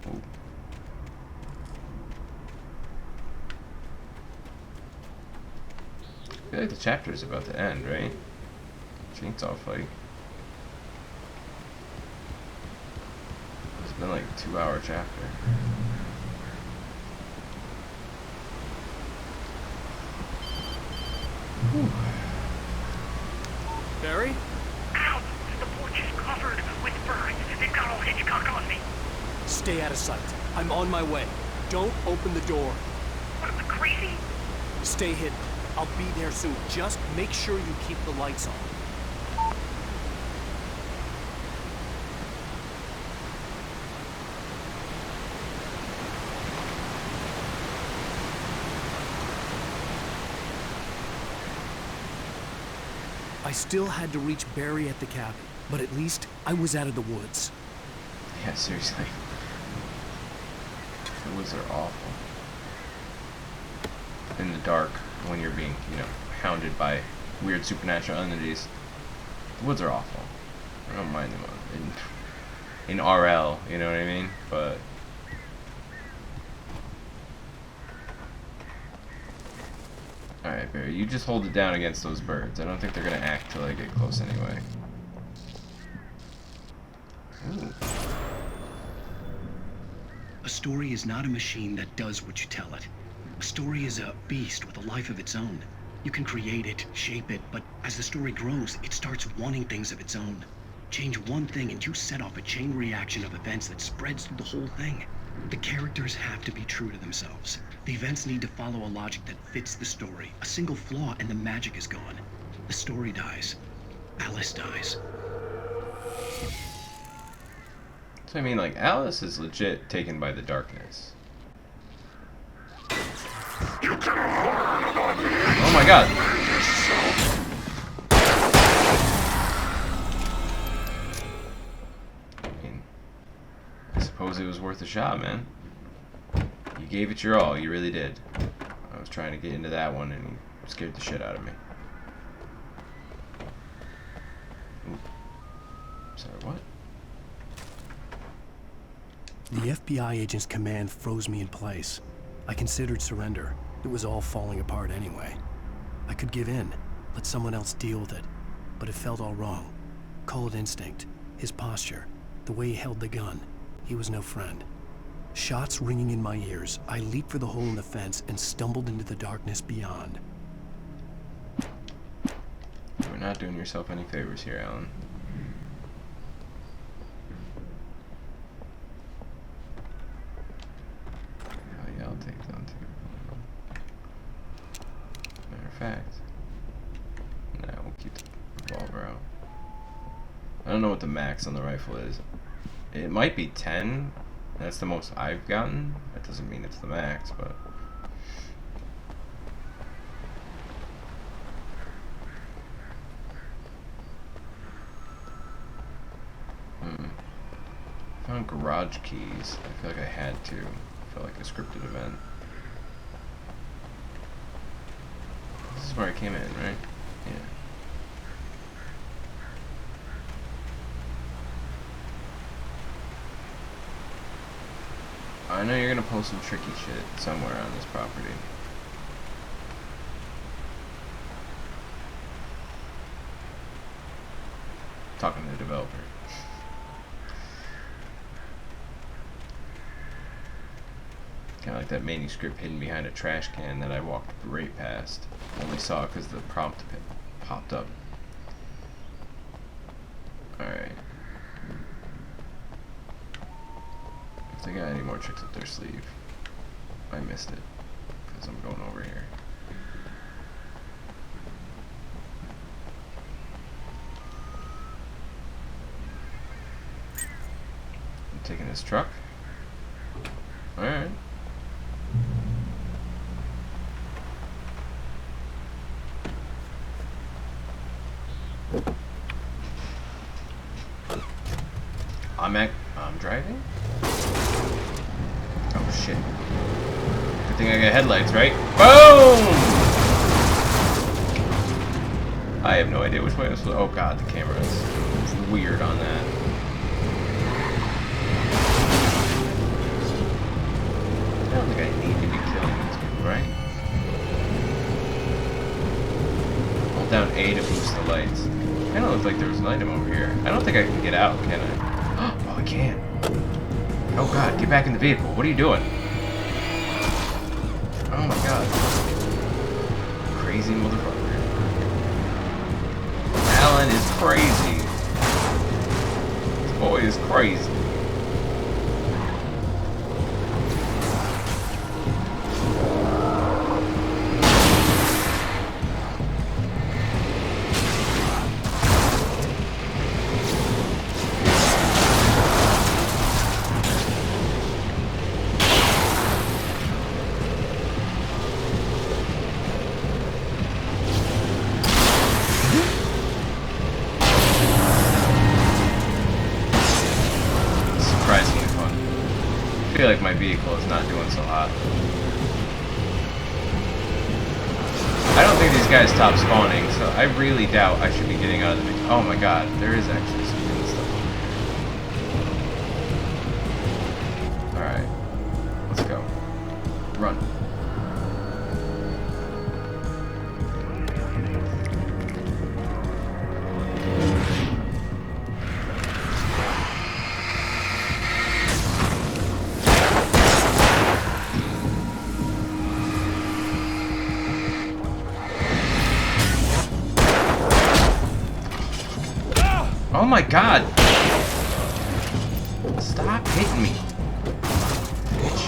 Oh. I feel like the chapter is about to end, right? Chainsaw fight. It's been like a 2-hour chapter. Whew. Barry? Ow! The porch is covered with birds. They've got all Hitchcock on me. Stay out of sight. I'm on my way. Don't open the door. What am I, crazy? Stay hidden. I'll be there soon. Just make sure you keep the lights on. I still had to reach Barry at the cabin, but at least I was out of the woods. Yeah, seriously. The woods are awful. In the dark, when you're being, hounded by weird supernatural entities, the woods are awful. I don't mind them in RL, you know what I mean? But alright, Barry, you just hold it down against those birds. I don't think they're gonna act till I get close anyway. Ooh. A story is not a machine that does what you tell it. A story is a beast with a life of its own. You can create it, shape it, but as the story grows, it starts wanting things of its own. Change one thing and you set off a chain reaction of events that spreads through the whole thing. The characters have to be true to themselves. The events need to follow a logic that fits the story. A single flaw and the magic is gone. The story dies. Alice dies. So I mean, like, Alice is legit taken by the darkness. Oh my god! I mean, I suppose it was worth a shot, man. You gave it your all, you really did. I was trying to get into that one and you scared the shit out of me. Ooh. Sorry, what? The FBI agent's command froze me in place. I considered surrender. It was all falling apart anyway. I could give in, let someone else deal with it, but it felt all wrong. Call it instinct, his posture, the way he held the gun. He was no friend. Shots ringing in my ears, I leaped for the hole in the fence and stumbled into the darkness beyond. You're not doing yourself any favors here, Alan. Oh yeah, I'll take that too. Matter of fact, nah, we'll keep the revolver out. I don't know what the max on the rifle is. It might be 10. That's the most I've gotten. That doesn't mean it's the max, but found garage keys. I feel like I had to. I felt like a scripted event. This is where I came in, right? Yeah. I know you're gonna post some tricky shit somewhere on this property. Talking to the developer. Kind of like that manuscript hidden behind a trash can that I walked right past. Only saw it because the prompt popped up. Alright. If they got any more tricks up their sleeve, I missed it because I'm going over here. I'm taking this truck. Alright. I'm driving? Oh shit. Good thing I got headlights, right? Boom! I have no idea which way I'm supposed to. Oh god, the camera is weird on that. I don't think I need to be killing these people, right? Hold down A to boost the lights. Kinda looks like there was an item over here. I don't think I can get out, can I? Oh, I can. Oh god, get back in the vehicle. What are you doing? Oh my god. Crazy motherfucker. Alan is crazy. This boy is crazy. I feel like my vehicle is not doing so hot. I don't think these guys stop spawning, so I really doubt I should be getting out of the vehicle. Oh my god, there is actually some good stuff over here. Alright. Let's go. Run. Oh my god! Stop hitting me, bitch.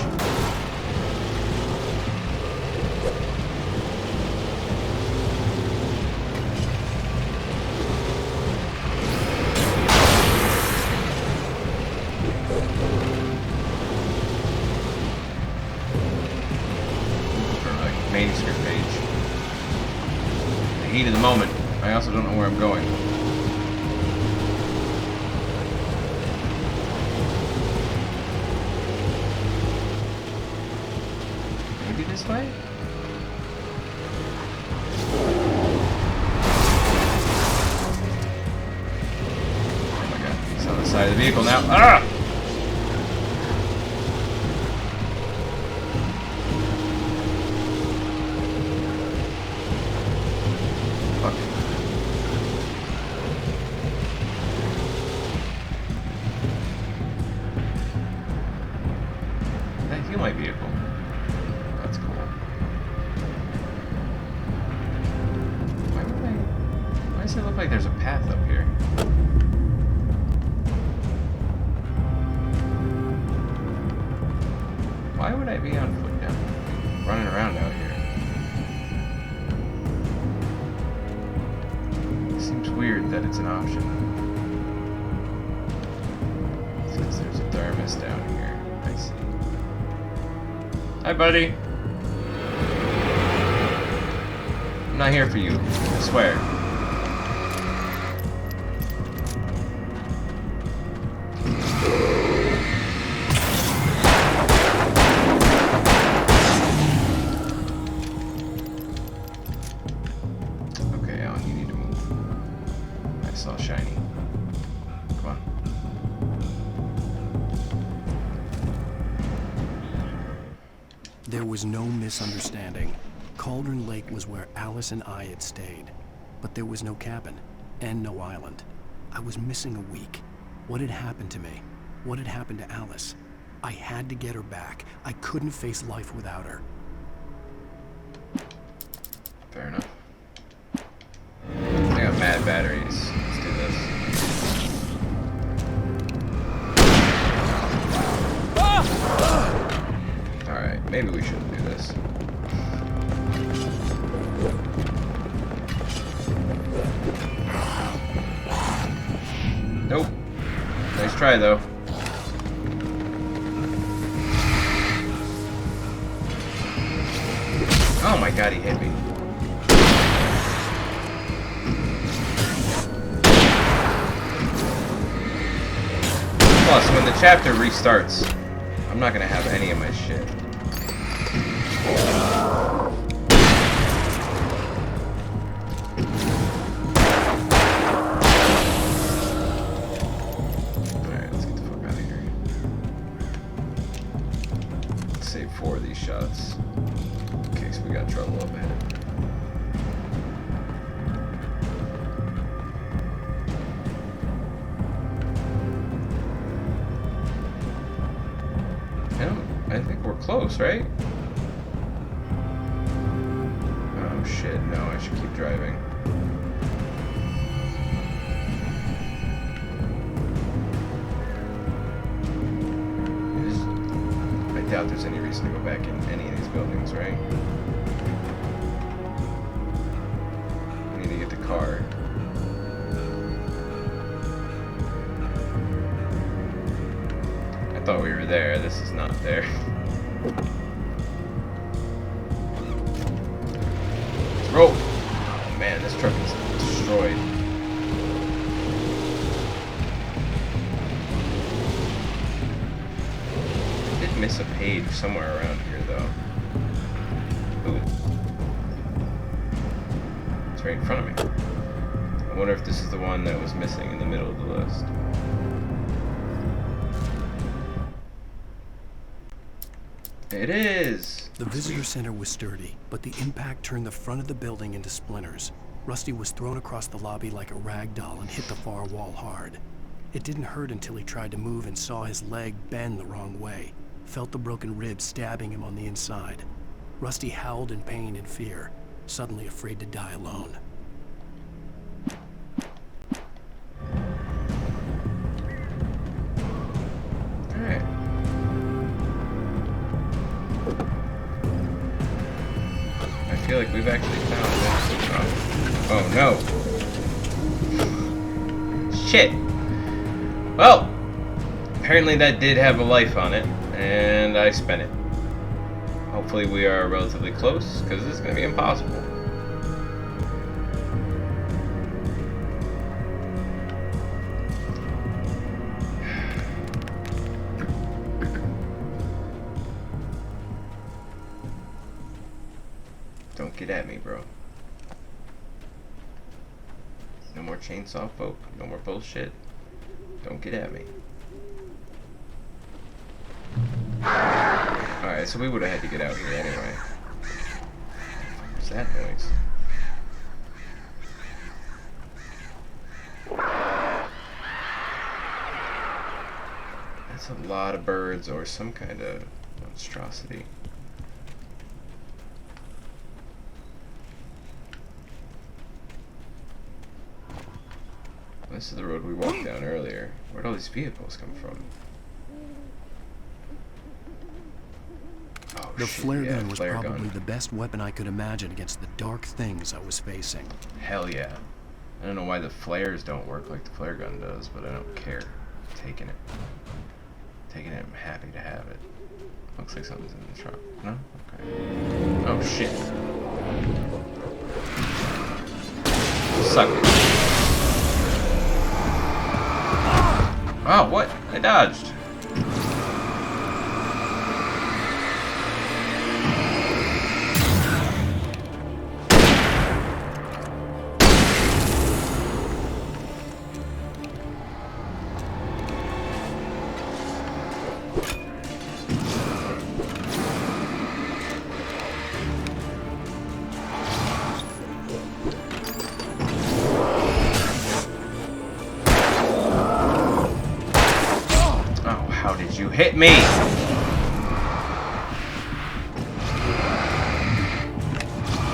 For like manuscript page. The heat of the moment. I also don't know where I'm going. This way? Oh my god, he's on the side of the vehicle now. Ah! Fuck. Did I heal my vehicle? That's cool. Why does it look like there's a path up here? Why would I be on foot now? Running around out here. It seems weird that it's an option. It's because there's a thermos down here. I see. Hi, buddy. I'm not here for you, I swear. Okay, Alan, you need to move. I saw shiny. Come on. There was no misunderstanding. Cauldron Lake was where Alice and I had stayed. But there was no cabin, and no island. I was missing a week. What had happened to me? What had happened to Alice? I had to get her back. I couldn't face life without her. Fair enough. I got mad batteries. Let's do this. Alright, maybe we shouldn't do this. Nope. Nice try, though. Oh my god, he hit me. Plus, when the chapter restarts, I'm not gonna have any of my shit. Alright, let's get the fuck out of here. Let's save 4 of these shots in case we got trouble up ahead. I think we're close, right? Oh shit, no, I should keep driving. I doubt there's any reason to go back in any of these buildings, right? We need to get the car. I thought we were there. This is not there. Let's roll. Oh man, this truck is destroyed. I did miss a page somewhere around here, though. Ooh. It's right in front of me. I wonder if this is the one that was missing in the middle of the list. It is! The visitor center was sturdy, but the impact turned the front of the building into splinters. Rusty was thrown across the lobby like a rag doll and hit the far wall hard. It didn't hurt until he tried to move and saw his leg bend the wrong way. Felt the broken ribs stabbing him on the inside. Rusty howled in pain and fear, suddenly afraid to die alone. Alright. I feel like we've actually found this. Oh no. Shit. Well, apparently that did have a life on it, and I spent it. Hopefully we are relatively close, because this is going to be impossible. Don't get at me, bro. No more chainsaw folk. No more bullshit. Don't get at me. Alright, so we would have had to get out here anyway. What's that noise? That's a lot of birds or some kind of monstrosity. This is the road we walked down earlier. Where'd all these vehicles come from? Oh, The shit, flare yeah, gun was flare probably gun. the best weapon I could imagine against the dark things I was facing. Hell yeah. I don't know why the flares don't work like the flare gun does, but I don't care. I'm taking it. Taking it, I'm happy to have it. Looks like something's in the truck. No? Okay. Oh shit. Suck it. Oh, what? I dodged. hit me!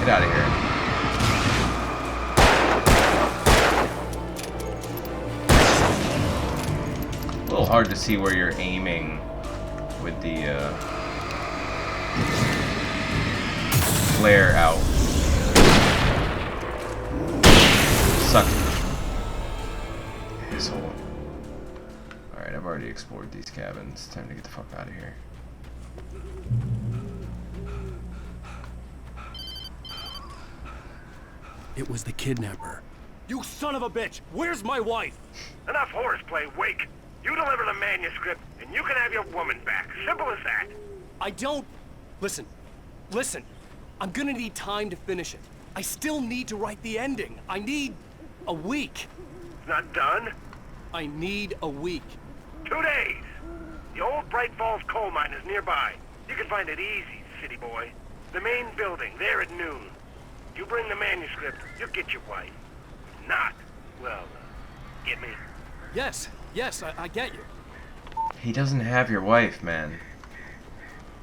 Get out of here. A little hard to see where you're aiming with the flare out. Suck it. Asshole. Alright, I've already explored these cabins. Time to get the fuck out of here. It was the kidnapper. You son of a bitch! Where's my wife? Enough horseplay, Wake. You deliver the manuscript, and you can have your woman back. Simple as that. I don't... Listen. Listen. I'm gonna need time to finish it. I still need to write the ending. I need... a week. It's not done? I need a week. 2 days. The old Bright Falls coal mine is nearby. You can find it easy, city boy. The main building, there at noon. You bring the manuscript, you'll get your wife. If not, well, get me? Yes, I get you. He doesn't have your wife, man.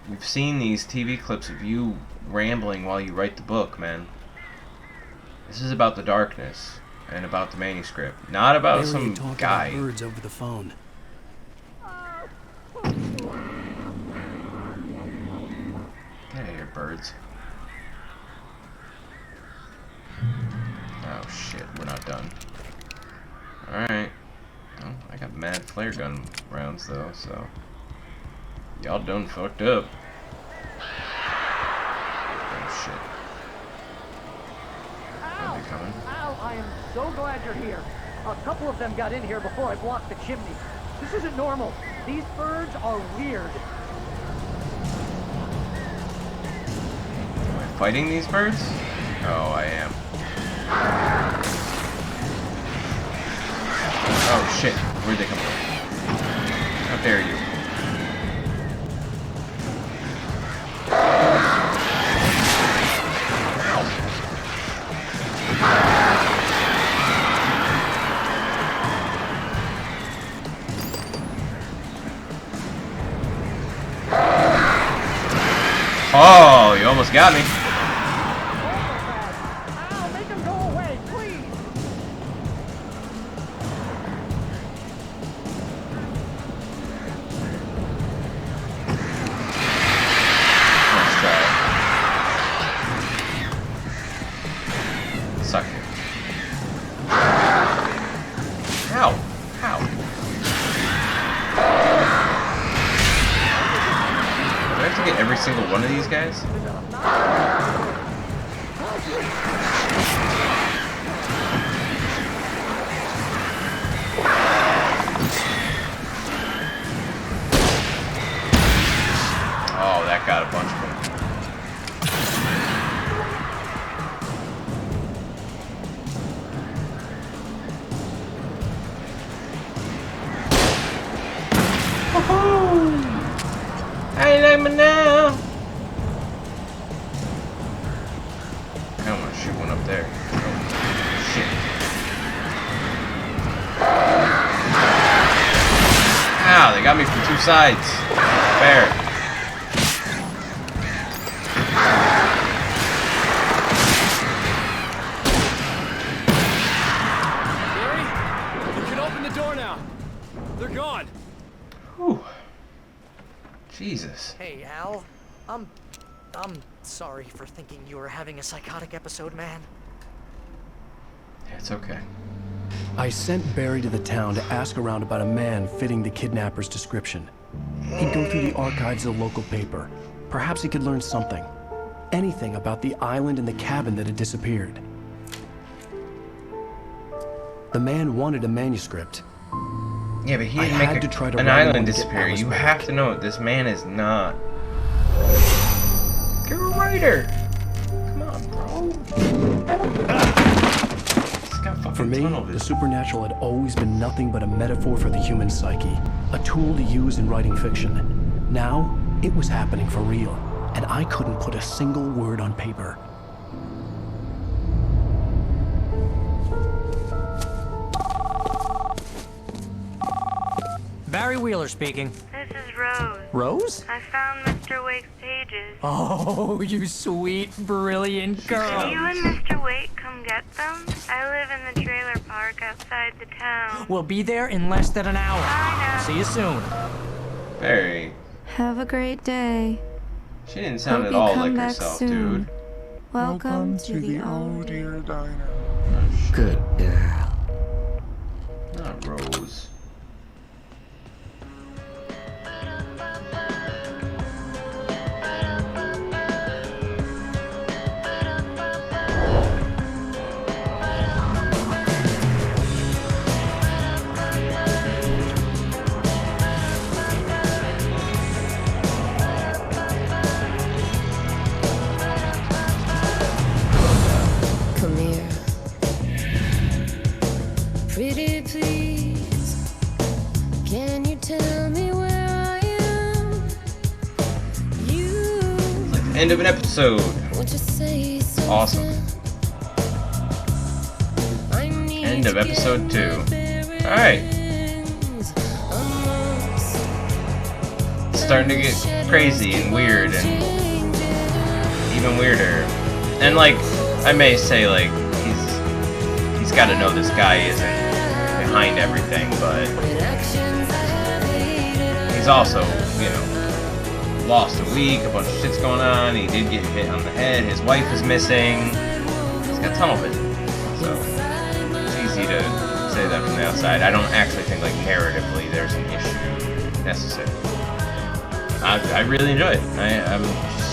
We've seen these TV clips of you rambling while you write the book, man. This is about the darkness and about the manuscript, not about some guy. About birds over the phone. Get out of here, birds. Oh shit, we're not done. Alright. Well, I got mad flare gun rounds though, so y'all done fucked up. Oh shit. Are they coming? Al, I am so glad you're here. A couple of them got in here before I blocked the chimney. This isn't normal. These birds are weird. Am I fighting these birds? Oh, I am. Oh shit, where'd they come from? How dare you? Oh, you almost got me. Al, make them go away, please. Let's try it. Suck it. Ow. Ow. Do I have to get every single one of these guys? Oh, that got a bunch of them. I like me now. I don't want to shoot one up there. Oh, shit. Ow, they got me from two sides. Fair. Barry, you can open the door now. They're gone. Whew. Jesus. Hey, Al. I'm sorry for thinking you were having a psychotic episode, man. It's okay. I sent Barry to the town to ask around about a man fitting the kidnapper's description. He'd go through the archives of the local paper. Perhaps he could learn something. Anything about the island and the cabin that had disappeared. The man wanted a manuscript. Yeah, but he I didn't had make to try to an run one island to get disappear. Alice You back. have to know it. This man is not. You're a writer. Come on, bro. He's got fucking For me, tunnel the vision. supernatural had always been nothing but a metaphor for the human psyche, a tool to use in writing fiction. Now, it was happening for real, and I couldn't put a single word on paper. Barry Wheeler speaking. This is Rose. Rose? I found Mr. Wake's pages. Oh, you sweet, brilliant girl. Can you and Mr. Wake come get them? I live in the trailer park outside the town. We'll be there in less than an hour. Bye now. See you soon. Very. Have a great day. She didn't sound Hope at you all come like back herself, soon. dude. Welcome to the Oh dear diner. Good girl. Not Rose. Come here. Pretty please. Can you tell me where I am? You End of an episode. won't you say something? Awesome. I need End of to episode get 2. Alright. It's starting to get crazy and weird and even weirder. And like, I may say like, he's got to know this guy isn't behind everything, but he's also, you know, lost a week, a bunch of shit's going on, he did get hit on the head, his wife is missing, he's got tunnel vision, so it's easy to say that from the outside. I don't actually think, like, narratively there's an issue necessarily. I really enjoy it. I'm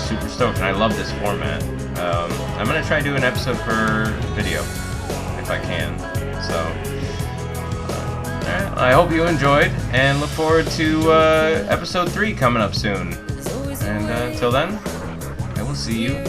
super stoked, and I love this format. I'm gonna try to do an episode per video, if I can, so... Alright, I hope you enjoyed, and look forward to episode 3 coming up soon. And until then, I will see you